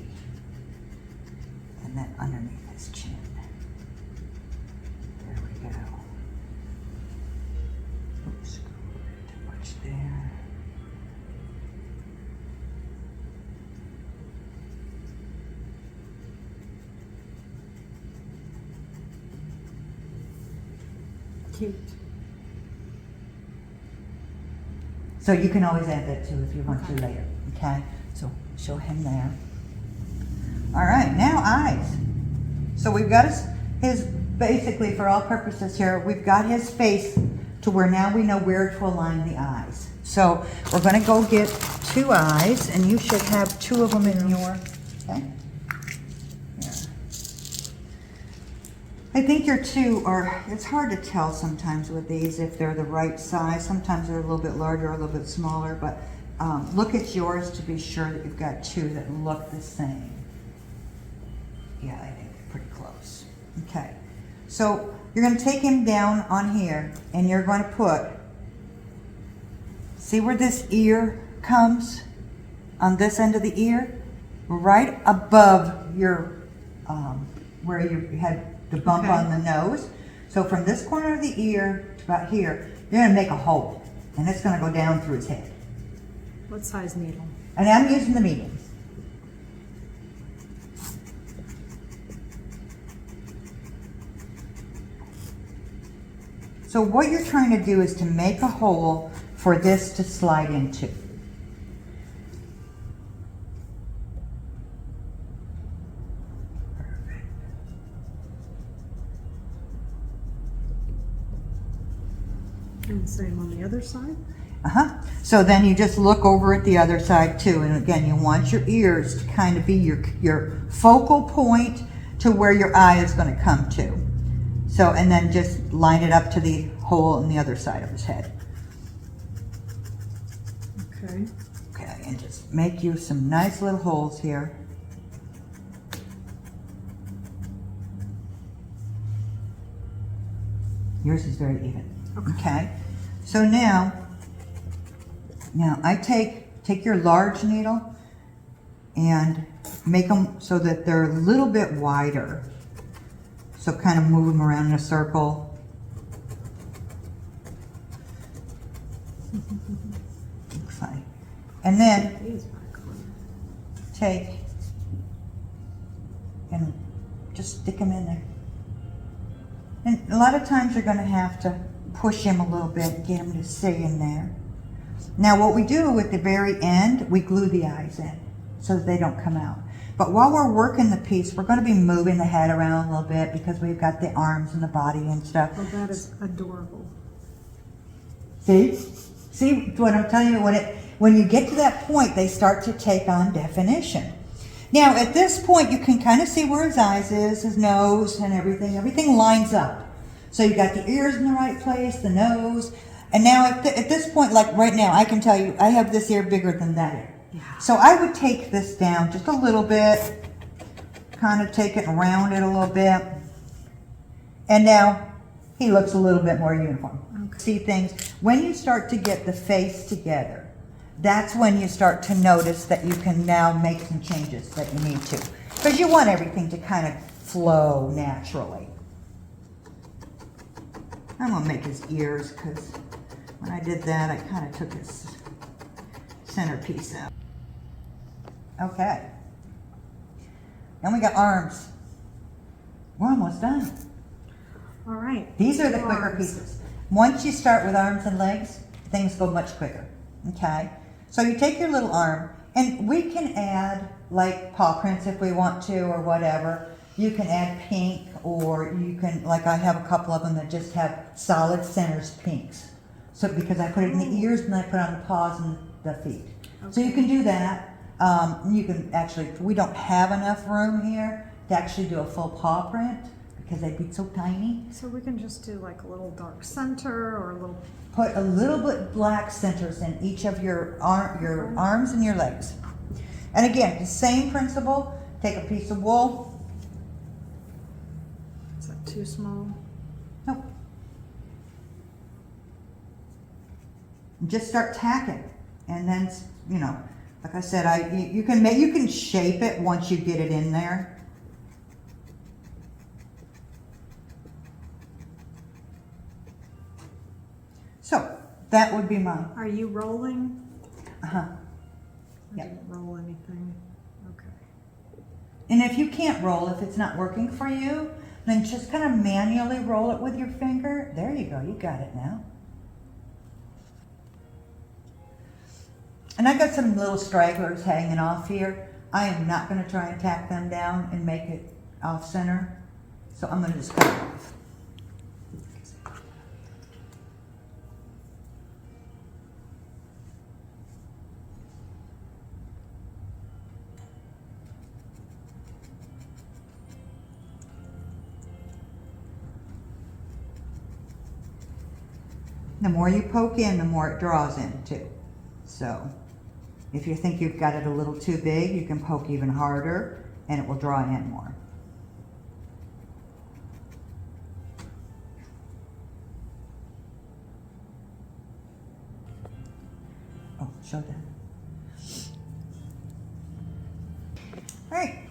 And then underneath his chin. There we go. Oops, go a little bit too much there. Cute. So you can always add that too if you want Okay. to later, okay? So show him there. All right, now eyes. So we've got his, basically for all purposes here, we've got his face to where now we know where to align the eyes. So we're gonna go get 2 eyes, and you should have 2 of them in your, okay? Here. I think your 2 are, it's hard to tell sometimes with these if they're the right size. Sometimes they're a little bit larger or a little bit smaller, but look at yours to be sure that you've got 2 that look the same. Yeah, I think they're pretty close. Okay, so you're going to take him down on here, and you're going to put, see where this ear comes on this end of the ear? Right above your, where you had the bump Okay. on the nose. So from this corner of the ear to about here, you're going to make a hole, and it's going to go down through his head. What size needle? And I'm using the medium. So what you're trying to do is to make a hole for this to slide into. And same on the other side? So then you just look over at the other side too. And again, you want your ears to kind of be your focal point to where your eye is going to come to. So, and then just line it up to the hole on the other side of his head. Okay. Okay, and just make you some nice little holes here. Yours is very even. Okay. Okay. So now I take your large needle and make them so that they're a little bit wider. So kind of move them around in a circle. Okay. And then These are cool. take and just stick them in there. And a lot of times you're going to have to push him a little bit, get him to stay in there. Now what we do at the very end, we glue the eyes in so that they don't come out. But while we're working the piece, we're going to be moving the head around a little bit because we've got the arms and the body and stuff. Well, that is adorable. See? See what I'm telling you? When you get to that point, they start to take on definition. Now, at this point, you can kind of see where his eyes is, his nose, and everything. Everything lines up. So you got the ears in the right place, the nose. And now, at this point, like right now, I can tell you, I have this ear bigger than that ear. Yeah. So I would take this down just a little bit, kind of take it and round it a little bit. And now, he looks a little bit more uniform. Okay. See things. When you start to get the face together, that's when you start to notice that you can now make some changes that you need to. Because you want everything to kind of flow naturally. I'm going to make his ears because when I did that, I kind of took his centerpiece out. Okay. Then we got arms. We're almost done. All right. These are the quicker Arms. pieces. Once you start with arms and legs, things go much quicker. Okay? So you take your little arm, and we can add like paw prints if we want to or whatever. You can add pink, or you can, like I have a couple of them that just have solid centers pinks. So because I put it in the ears and I put on the paws and the feet. Okay. So you can do that. You can actually, we don't have enough room here to actually do a full paw print because they'd be so tiny. So we can just do like a little dark center or a little. Put a little bit black centers in each of your arms and your legs. And again, the same principle. Take a piece of wool. Is that too small? Nope. And just start tacking, and then like I said, you can shape it once you get it in there. So that would be mine. Are you rolling? Uh-huh. I Yep. didn't roll anything. Okay. And if you can't roll, if it's not working for you, then just kind of manually roll it with your finger. There you go, you got it now. And I got some little stragglers hanging off here. I am not going to try and tack them down and make it off center. So I'm going to just cut it off. The more you poke in, the more it draws in too. So if you think you've got it a little too big, you can poke even harder and it will draw in more. Oh, show that. All right.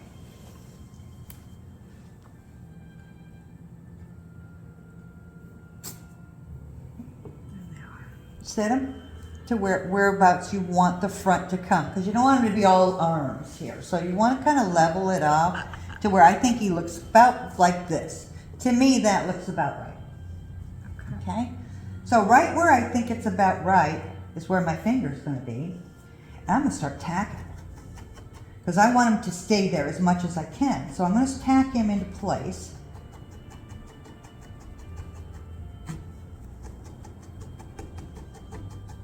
Set them to whereabouts you want the front to come, because you don't want them to be all arms here. So you want to kind of level it off to where I think he looks about like this. To me, that looks about right. Okay? So right where I think it's about right is where my finger's going to be. And I'm going to start tacking, because I want him to stay there as much as I can. So I'm going to tack him into place.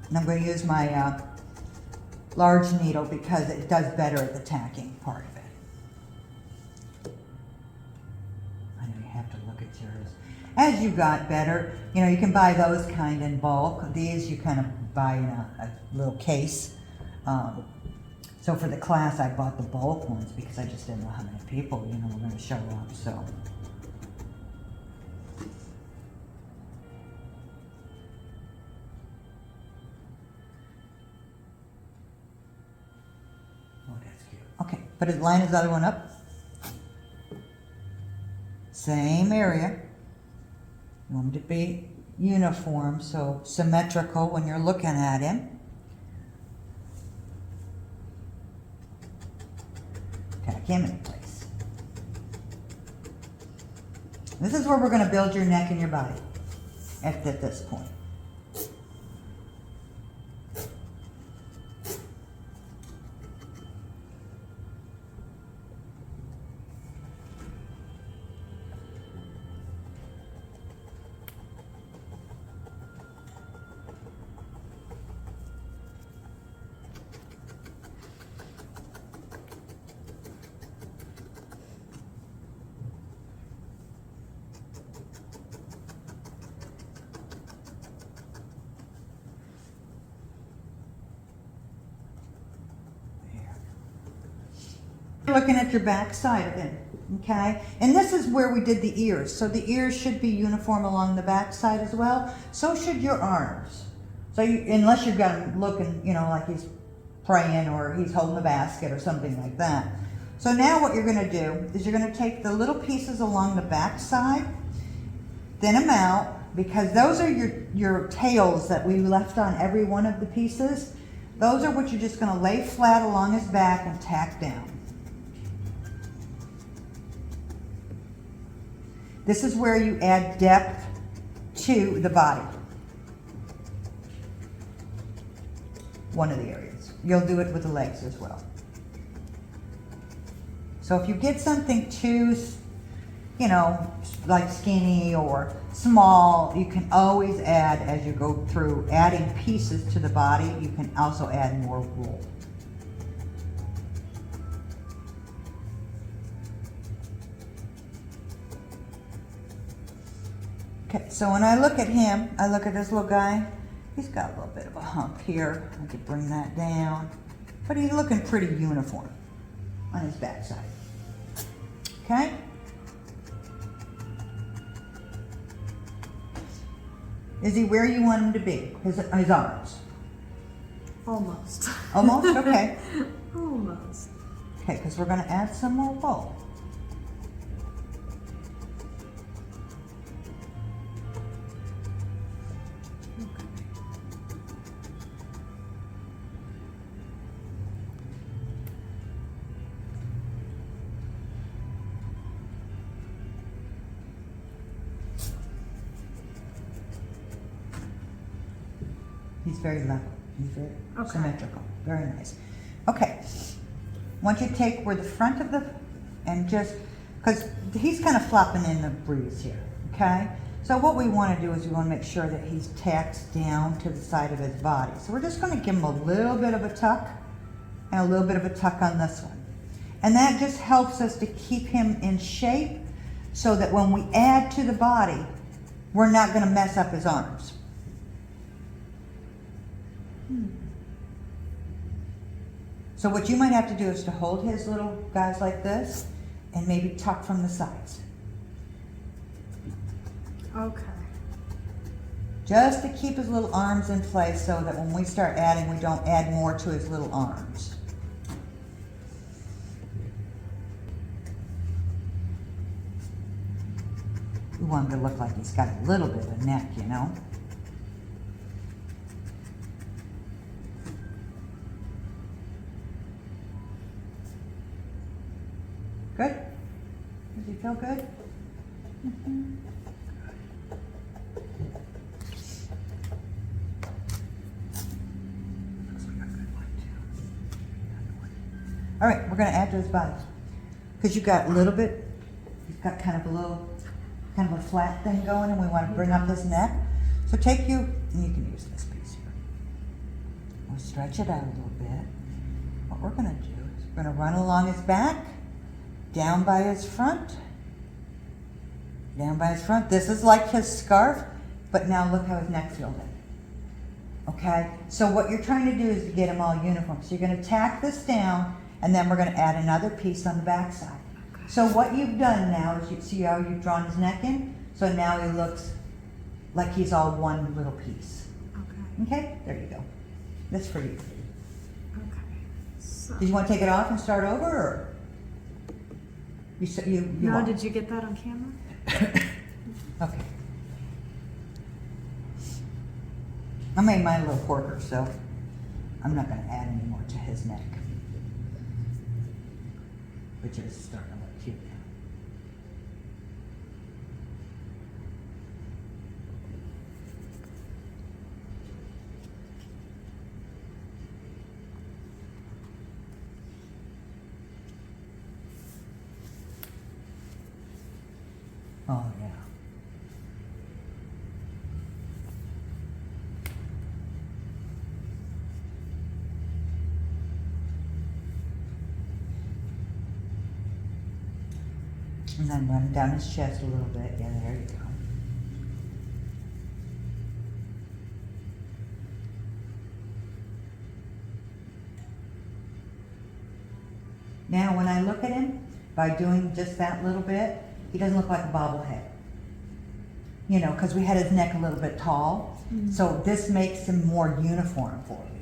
And I'm going to use my large needle because it does better at the tacking part of it. I know you have to look at yours. As you got better, you can buy those kind in bulk. These you kind of buy in a little case. So for the class, I bought the bulk ones because I just didn't know how many people, were going to show up. So line his other one up. Same area. You want him to be uniform, so symmetrical when you're looking at him. Tack him in place. This is where we're going to build your neck and your body at this point. Looking at your back side of it, okay? And this is where we did the ears. So the ears should be uniform along the back side as well. So should your arms. So unless you've got him looking, you know, like he's praying or he's holding a basket or something like that. So now what you're gonna do is you're gonna take the little pieces along the back side, thin them out, because those are your tails that we left on every one of the pieces. Those are what you're just gonna lay flat along his back and tack down. This is where you add depth to the body. One of the areas. You'll do it with the legs as well. So if you get something too, you know, like skinny or small, you can always add, as you go through adding pieces to the body, you can also add more wool. Okay, so when I look at him, I look at this little guy, he's got a little bit of a hump here. I could bring that down, but he's looking pretty uniform on his backside. Okay? Is he where you want him to be? His arms? Almost. Almost? Okay. Almost. Okay, because we're going to add some more wool. He's very level. He's very symmetrical. Very nice. Okay. Once you take where the front of the, and just, because he's kind of flopping in the breeze here, okay? So what we want to do is we want to make sure that he's tacked down to the side of his body. So we're just going to give him a little bit of a tuck and a little bit of a tuck on this one. And that just helps us to keep him in shape so that when we add to the body, we're not going to mess up his arms. So what you might have to do is to hold his little guys like this and maybe tuck from the sides. Okay. Just to keep his little arms in place so that when we start adding, we don't add more to his little arms. We want him to look like he's got a little bit of a neck, you know? Good? Does he feel good? Mm-hmm. All right, we're going to add to his body. Because you've got a little bit, you've got kind of a flat thing going, and we want to bring up his neck. So take you, and you can use this piece here. We'll stretch it out a little bit. What we're going to do is we're going to run along his back, down by his front, down by his front. This is like his scarf, but now look how his neck's filled in. Okay? So what you're trying to do is to get them all uniform. So you're going to tack this down, and then we're going to add another piece on the back side. Okay. So what you've done now is you see how you've drawn his neck in? So now he looks like he's all one little piece. Okay. Okay? There you go. That's for you. Okay. So Did you want to take it off and start over, or? You said you No, are. did you get that on camera? Okay. I made mine a little porker, so I'm not gonna add any more to his neck. Which is starting to look cute now. Oh, yeah. And then run down his chest a little bit. Yeah, there you go. Now, when I look at him, by doing just that little bit, he doesn't look like a bobblehead. You know, because we had his neck a little bit tall. So this makes him more uniform for you.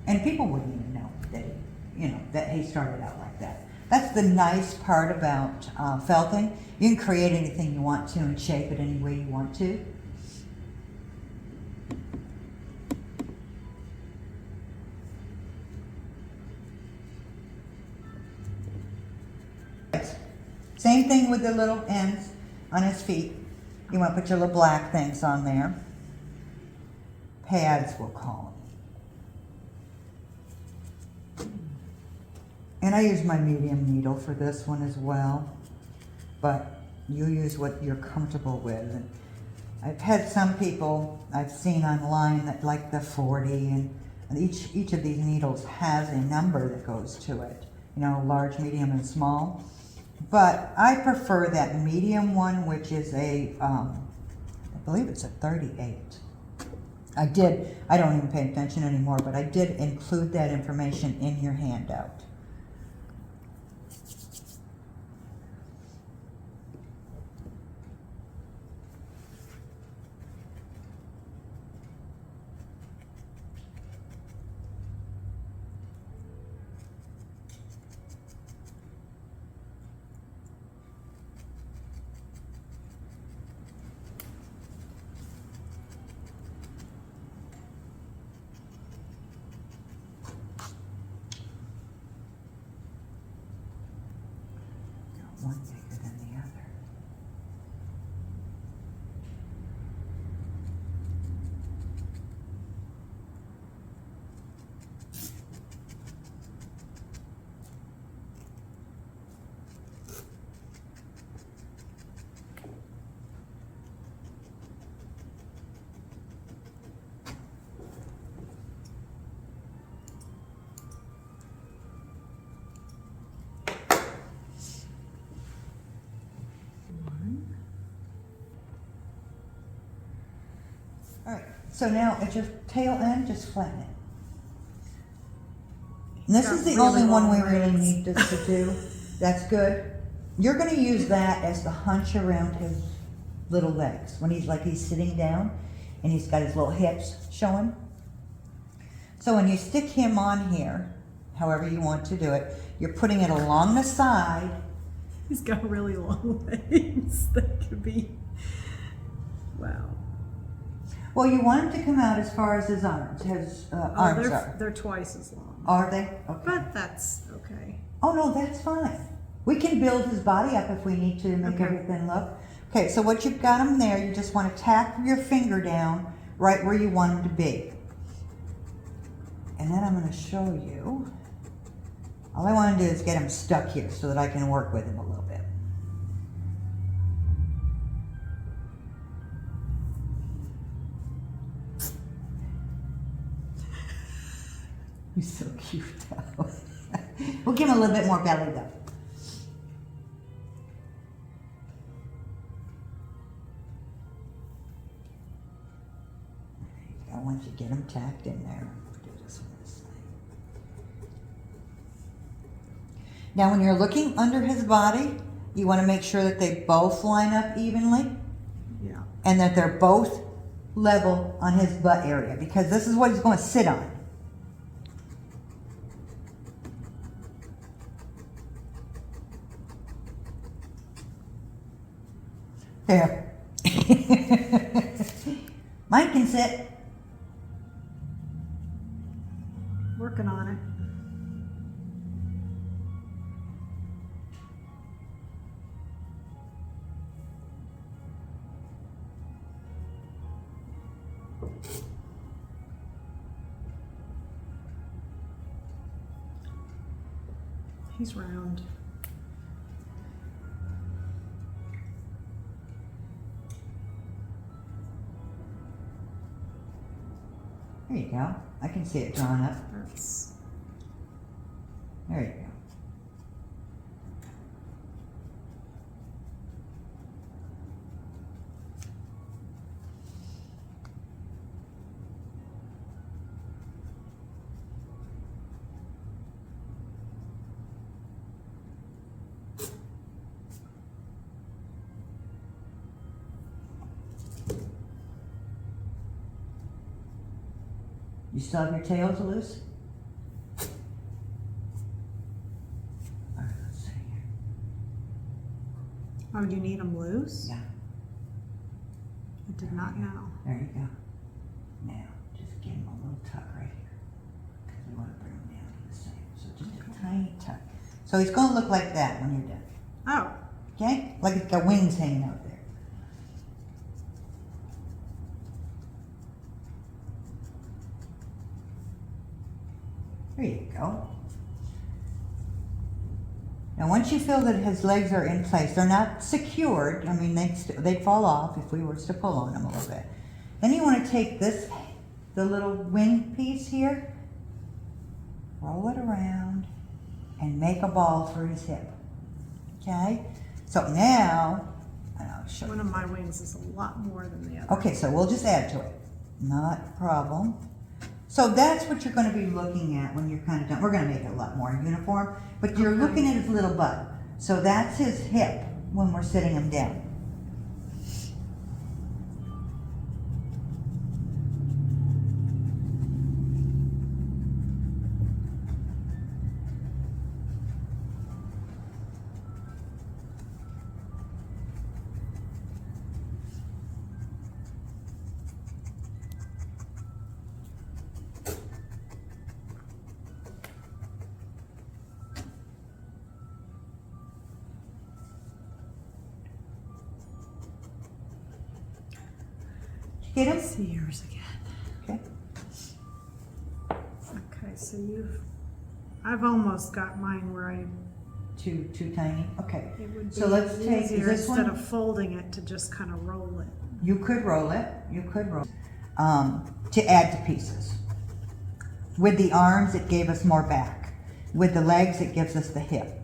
And people wouldn't even know that that he started out like that. That's the nice part about felting. You can create anything you want to and shape it any way you want to. Same thing with the little ends on his feet. You want to put your little black things on there. Pads, we'll call them. And I use my medium needle for this one as well. But you use what you're comfortable with. And I've had some people I've seen online that like the 40, and each of these needles has a number that goes to it. You know, large, medium, and small. But I prefer that medium one, which is I believe it's a 38. I don't even pay attention anymore, but I did include that information in your handout. One bigger than the other. All right, so now at your tail end, just flatten it. And this is the only one we really need to do. That's good. You're going to use that as the hunch around his little legs when he's sitting down and he's got his little hips showing. So when you stick him on here, however you want to do it, you're putting it along the side. He's got really long legs. That could be, wow. Well, you want him to come out as far as his arms. His arms are. They're twice as long. Are they? Okay. But that's okay. Oh no, that's fine. We can build his body up if we need to make everything look. Okay, so what you've got him there, you just want to tap your finger down right where you want him to be. And then I'm going to show you. All I want to do is get him stuck here so that I can work with him a little bit. He's so cute though. We'll give him a little bit more belly though. Once you get him tacked in there, do this one this side. Now when you're looking under his body, you want to make sure that they both line up evenly. Yeah. And that they're both level on his butt area, because this is what he's going to sit on. There. Mine can sit. Working on it. He's round. There you go. I can see it drawn up. That's There you go. You still have your tails loose? All right, let's see here. Oh, you need them loose? Yeah, I did not know. there you go. Now, just give him a little tuck right here. Because we want to bring him down to the same. So just a tiny tuck. So he's going to look like that when you're done. Oh, Okay? Like it's got wings hanging out there. There you go. Now once you feel that his legs are in place, they're not secured, I mean they'd fall off if we were to pull on them a little bit. Then you want to take this, the little wing piece here, roll it around, and make a ball for his hip. Okay? So now, and I'll show you. one of my wings is a lot more than the other. Okay, so we'll just add to it. Not a problem. So that's what you're going to be looking at when you're kind of done. We're going to make it a lot more uniform, but you're Okay. looking at his little butt. So that's his hip when we're sitting him down. Get him? Let's see yours again. Okay. Okay, so I've almost got mine where Too tiny. Okay. it would be So let's take easier this instead one. of folding it to just kind of roll it. You could roll it. You could roll it. To add to pieces. With the arms, it gave us more back. With the legs, it gives us the hip.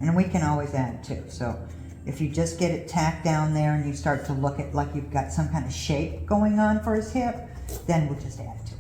And we can always add too. So if you just get it tacked down there and you start to look at like you've got some kind of shape going on for his hip, then we'll just add to it.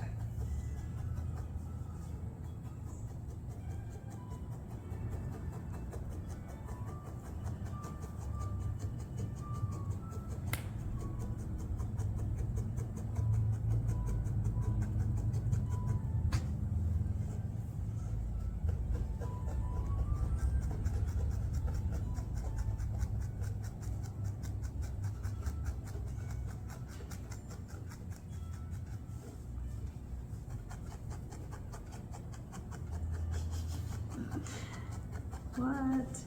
What?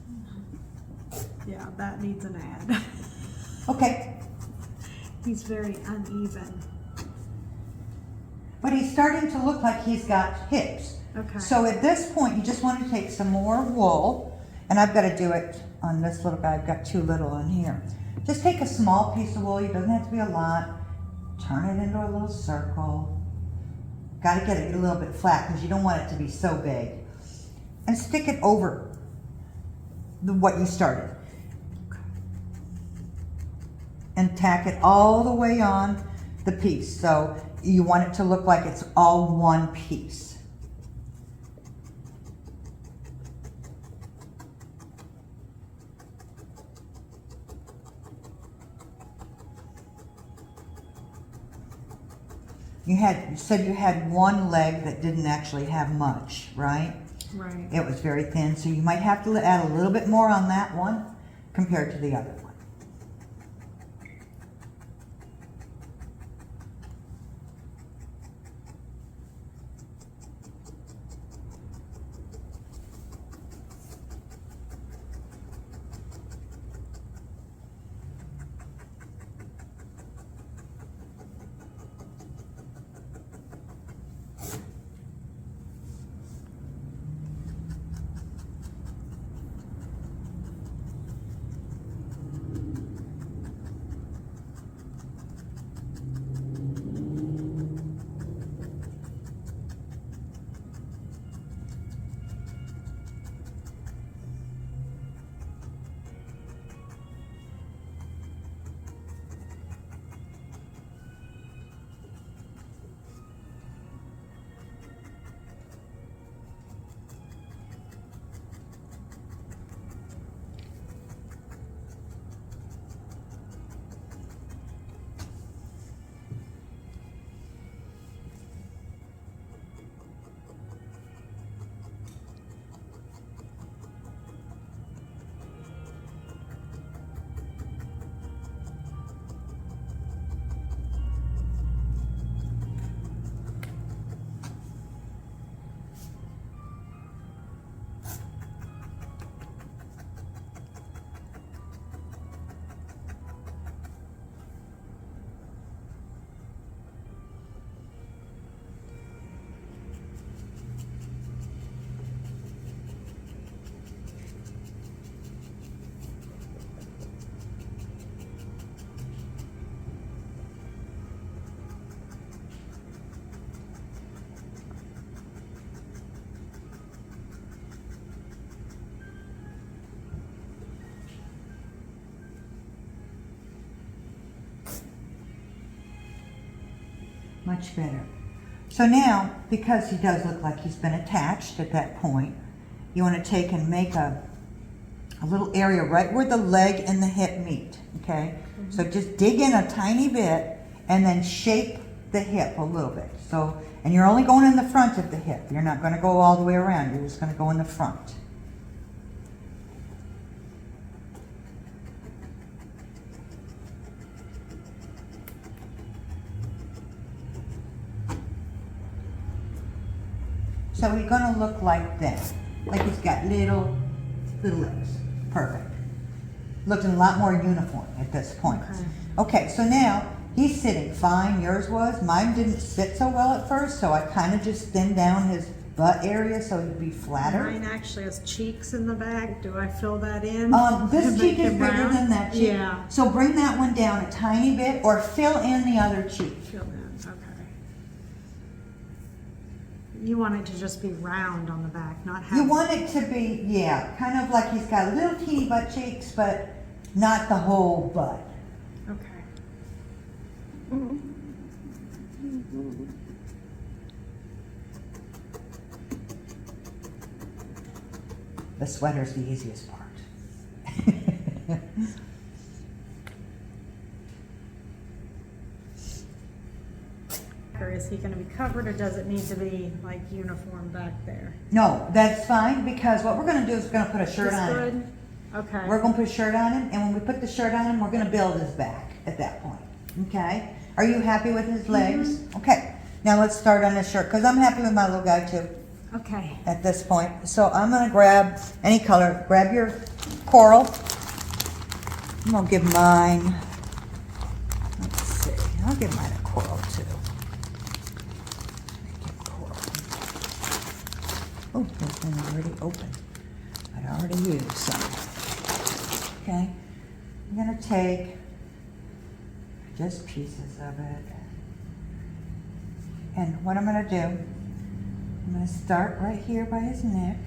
Yeah, that needs an add. Okay, He's very uneven. but he's starting to look like he's got hips. Okay. So at this point, you just want to take some more wool, and I've got to do it on this little guy. I've got too little on here. Just take a small piece of wool. It doesn't have to be a lot. Turn it into a little circle. Got to get it a little bit flat because you don't want it to be so big. And stick it over what you started. And tack it all the way on the piece. So you want it to look like it's all one piece. You said you had one leg that didn't actually have much, right? Right. It was very thin, so you might have to add a little bit more on that one compared to the other one. Much better. So now, because he does look like he's been attached at that point, you want to take and make a little area right where the leg and the hip meet, okay? So just dig in a tiny bit and then shape the hip a little bit. So, and you're only going in the front of the hip. You're not going to go all the way around. You're just going to go in the front. So he's going to look like this, like he's got little legs. Perfect. Looking a lot more uniform at this point. Okay, so now he's sitting fine. Yours was. Mine didn't sit so well at first, so I kind of just thinned down his butt area so he'd be flatter. Mine actually has cheeks in the back. Do I fill that in? This cheek is bigger than that cheek. Yeah. So bring that one down a tiny bit or fill in the other cheek. Fill in, okay. You want it to just be round on the back, not have... You want it to be, yeah, kind of like he's got little teeny butt cheeks, but not the whole butt. Okay. The sweater's the easiest part. Or is he going to be covered, or does it need to be like uniform back there? No, that's fine, because what we're going to do is we're going to put a shirt Just on good? him. Okay. We're going to put a shirt on him, and when we put the shirt on him, we're going to build his back at that point. Okay? Are you happy with his legs? Okay. Now let's start on his shirt, because I'm happy with my little guy too Okay. at this point. So I'm going to grab any color. Grab your coral. I'm going to give mine, let's see, I'll give mine a coral too. Make it coral. Oh, this one already open. I already used some. Okay, I'm going to take just pieces of it. And what I'm going to do, I'm going to start right here by his neck.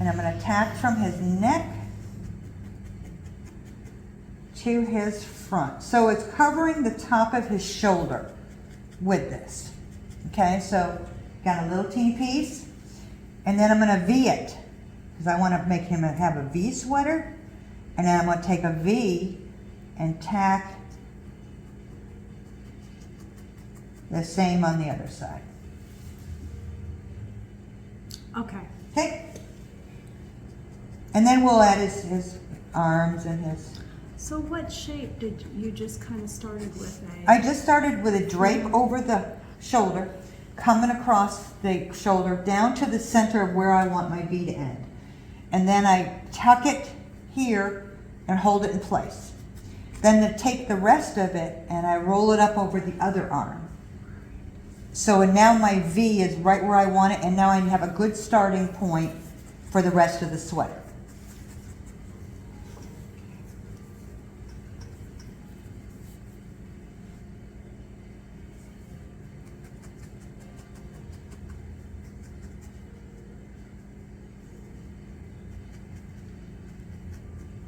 And I'm going to tack from his neck to his front. So it's covering the top of his shoulder with this. Okay, so got a little teeny piece. And then I'm going to V it, because I want to make him have a V sweater. And then I'm going to take a V and tack the same on the other side. Okay. Okay? And then we'll add his arms and his... So what shape did you just kind of started with? I just started with a drape over the shoulder, coming across the shoulder down to the center of where I want my V to end. And then I tuck it here and hold it in place. Then to take the rest of it and I roll it up over the other arm. So and now my V is right where I want it, and now I have a good starting point for the rest of the sweater.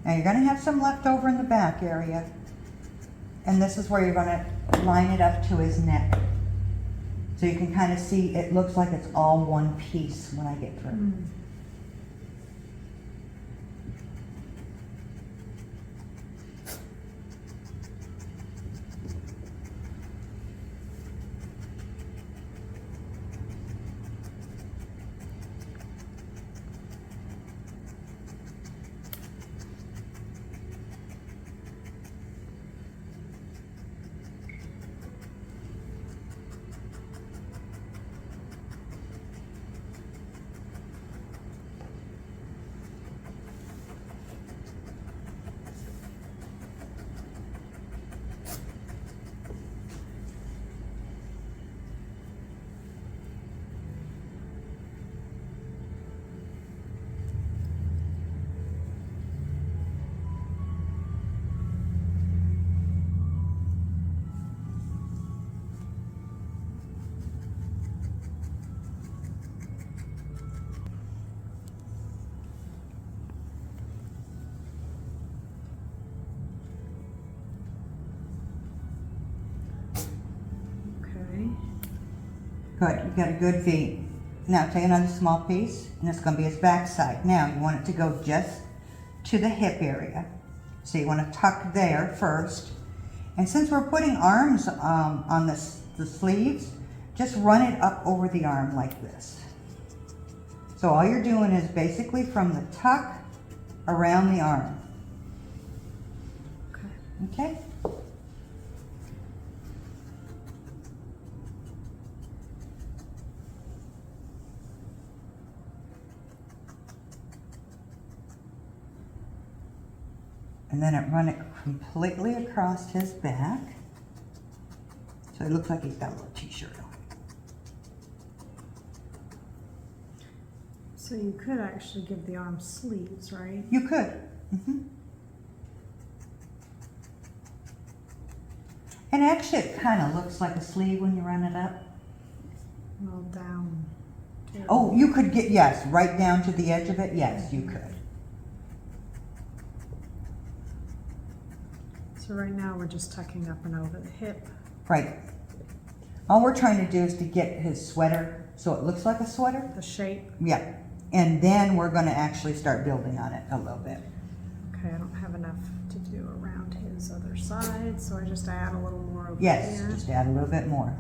Now you're going to have some left over in the back area, and this is where you're going to line it up to his neck. So you can kind of see it looks like it's all one piece when I get through. Mm. Okay. Good, you got a good V. Now take another small piece, and it's going to be his back side. Now you want it to go just to the hip area. So you want to tuck there first. And since we're putting arms on the sleeves, just run it up over the arm like this. So all you're doing is basically from the tuck around the arm. Okay. Okay? And then run it completely across his back. So it looks like he's got a little t-shirt on. So you could actually give the arm sleeves, right? You could. Mm-hmm. And actually it kind of looks like a sleeve when you run it up. Well, down. Oh, you could get, yes, right down to the edge of it. Yes, you could. So right now we're just tucking up and over the hip. Right. All we're trying to do is to get his sweater so it looks like a sweater. The shape. Yeah. And then we're going to actually start building on it a little bit. Okay, I don't have enough to do around his other side, so I just add a little more over Yes, here. just add a little bit more.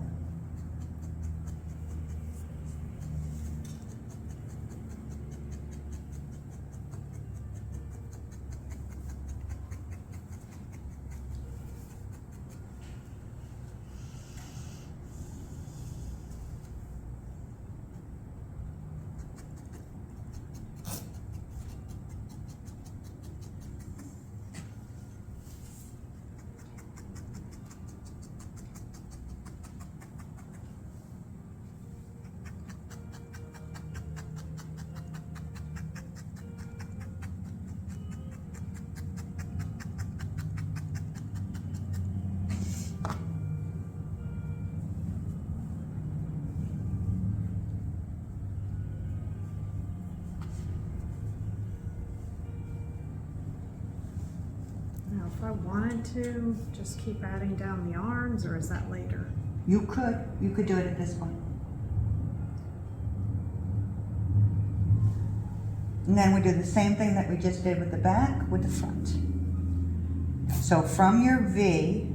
Now, if I wanted to, just keep adding down the arms, or is that later? You could do it at this point. And then we do the same thing that we just did with the back, with the front. So from your V,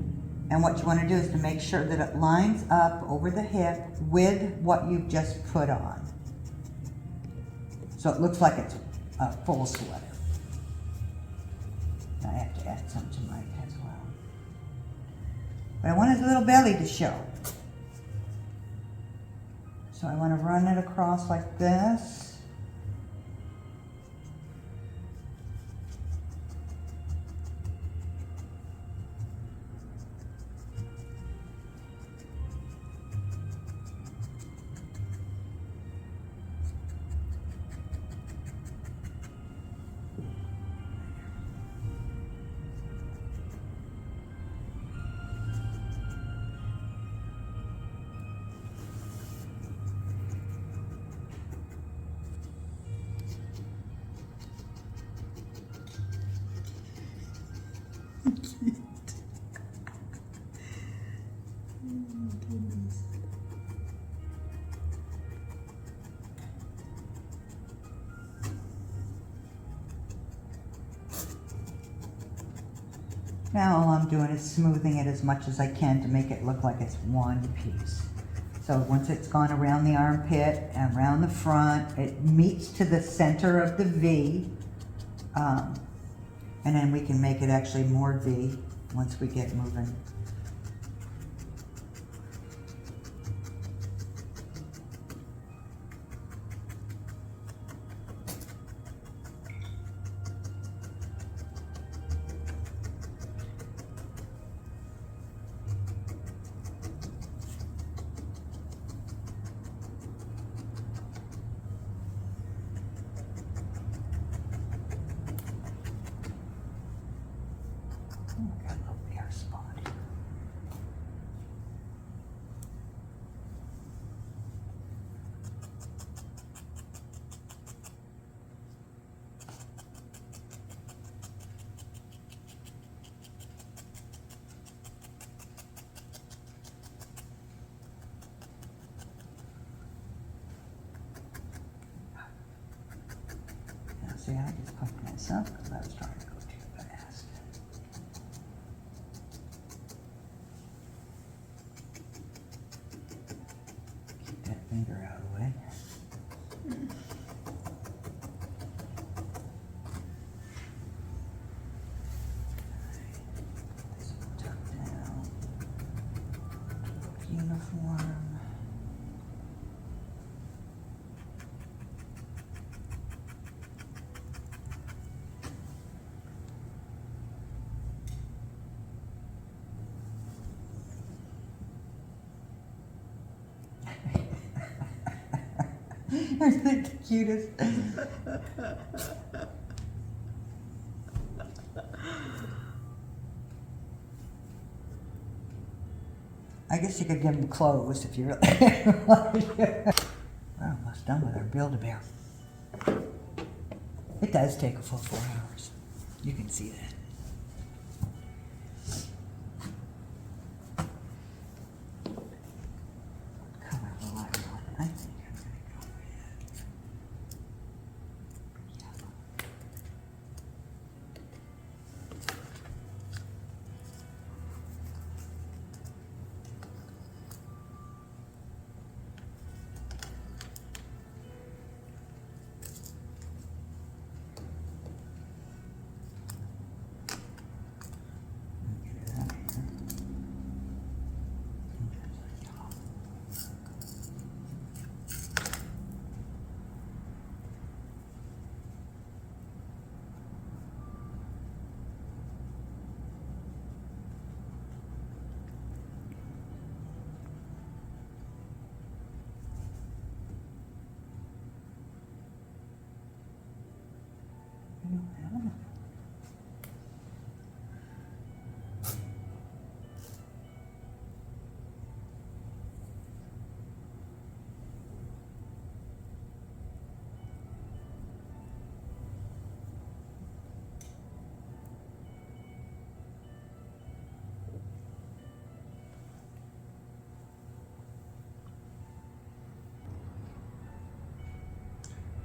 and what you want to do is to make sure that it lines up over the hip with what you've just put on. So it looks like it's a full sweater. I have to add some to mine as well. But I want his little belly to show. So I want to run it across like this. Now all I'm doing is smoothing it as much as I can to make it look like it's one piece. So once it's gone around the armpit and around the front, it meets to the center of the V. And then we can make it actually more V once we get moving. Got a little bare spot here. Now see, I just fucked myself because I was trying to go too fast. Keep that finger out of the way. This will tuck down. Uniform. Aren't they the cutest? I guess you could give them clothes if you really We're almost done with our Build-A-Bear. It does take a full 4 hours. You can see that. Color will I want? I think I'm going to go with yellow. Get it out here. There's a yellow. I don't have enough.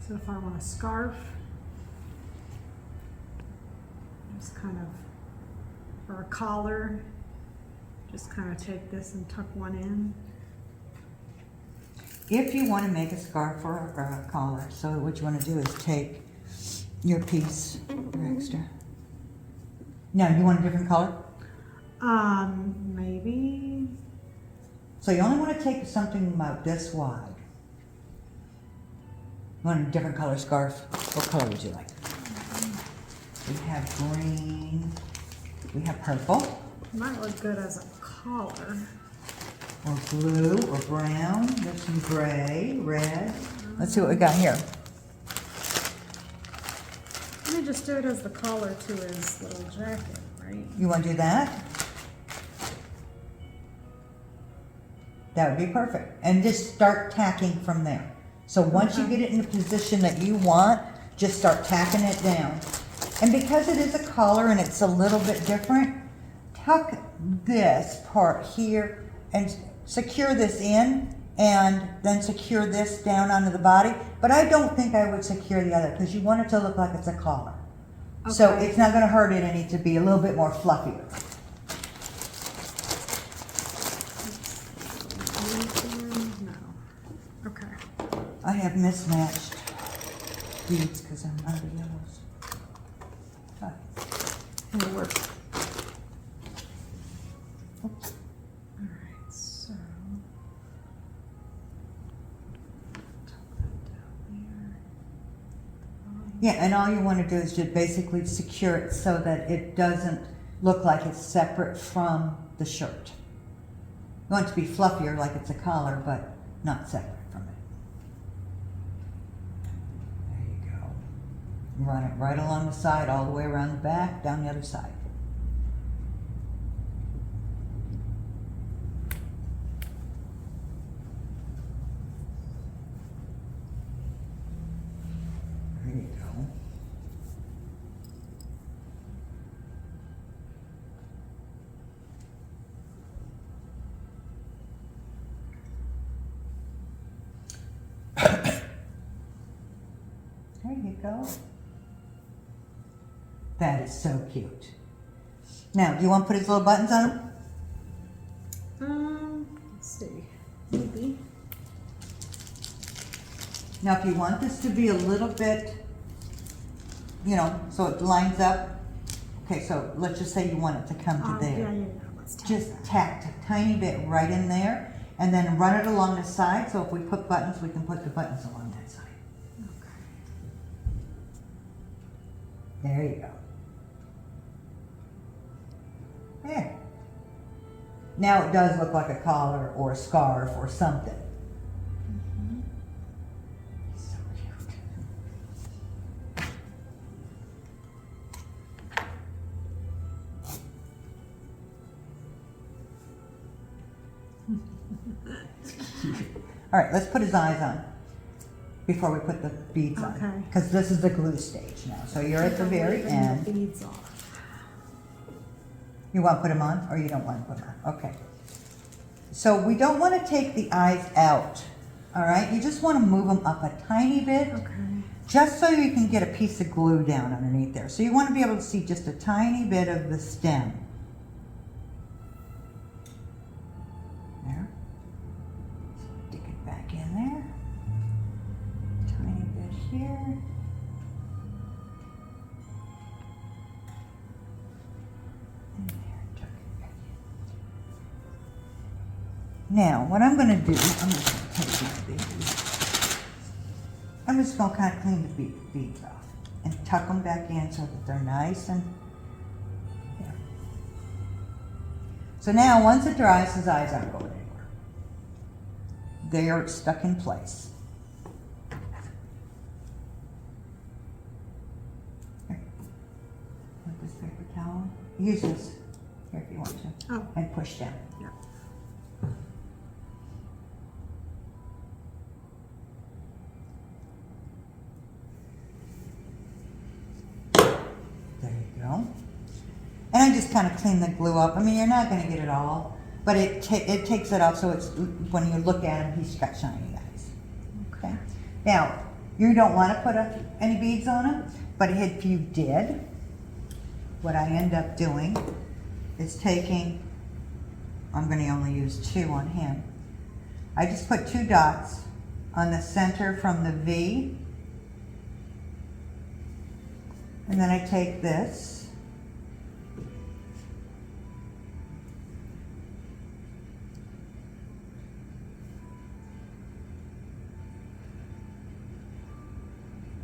So if I want a scarf, just kind of, or a collar, just kind of take this and tuck one in. if you want to make a scarf or a collar, so what you want to do is take your piece, your extra. Now, you want a different color? Maybe. So you only want to take something about this wide. You want a different color scarf? What color would you like? We have green, we have purple, Might look good as a collar. or blue, or brown. There's some gray, red. Let's see what we got here. Let me just do it as the collar to his little jacket, right? You want to do that? That would be perfect. And just start tacking from there. So once you get it in the position that you want, just start tacking it down. And because it is a collar and it's a little bit different, tuck this part here and secure this in, and then secure this down onto the body. But I don't think I would secure the other because you want it to look like it's a collar. Okay. So it's not going to hurt it any to be a little bit more fluffier. No. Okay. I have mismatched beads because I'm out of yellows. Ah, it'll work. Oops. Alright, so Yeah, and all you want to do is just basically secure it so that it doesn't look like it's separate from the shirt. You want it to be fluffier like it's a collar, but not separate from it. There you go. Run it right along the side, all the way around the back, down the other side. There you go. There you go. That is so cute. Now, do you want to put his little buttons on him? let's see. Maybe. Now, if you want this to be a little bit, you know, so it lines up. Okay, so let's just say you want it to come to there. Yeah. Let's tack Just that. tack a tiny bit right in there and then run it along the side. So if we put buttons, we can put the buttons along that side. Okay. There you go. There. Now it does look like a collar or a scarf or something. So cute. All right, let's put his eyes on before we put the beads on. Okay. Because this is the glue stage now. So you're at the very Leaving end. The beads off. You want to put them on or you don't want to put them on? Okay. So we don't want to take the eyes out. All right, you just want to move them up a tiny bit. Okay. Just so you can get a piece of glue down underneath there. So you want to be able to see just a tiny bit of the stem. There. Stick it back in there. Tiny bit here. And there, tuck it back in. Now, what I'm going to do, I'm just going to take these babies. I'm just going to kind of clean the beads off and tuck them back in so that they're nice and yeah. So now once it dries, his eyes aren't going anywhere. They are stuck in place. Here. Want this paper towel? Use this here if you want to. Oh. And push down. Yeah. There you go. And I just kind of clean the glue up. I mean, you're not going to get it all, but it takes it off so it's, when you look at him, he's got shiny eyes. Okay. Now, you don't want to put any beads on him, but if you did, what I end up doing is taking, I'm going to only use 2 on him. I just put 2 dots on the center from the V. And then I take this.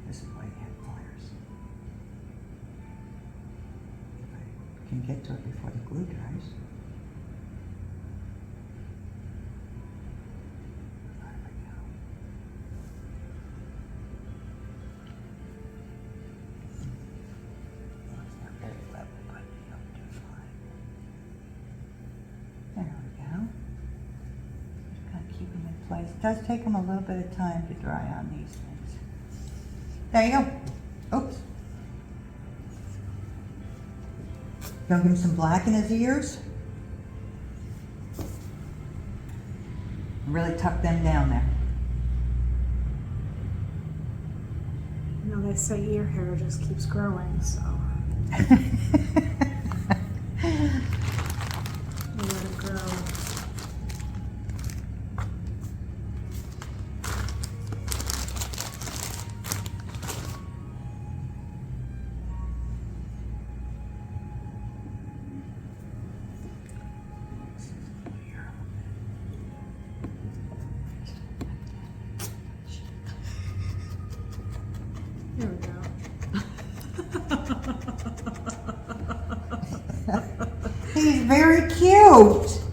This is why you have pliers. If I can get to it before the glue dries. There we go. Well, it's not very level, but it'll do fine. There we go. Just kind of keep them in place. It does take them a little bit of time to dry on these things. There you go. Oops. Gonna give him some black in his ears. Really tuck them down there. You know, they say ear hair just keeps growing, so we let it grow. There we go. He's very cute.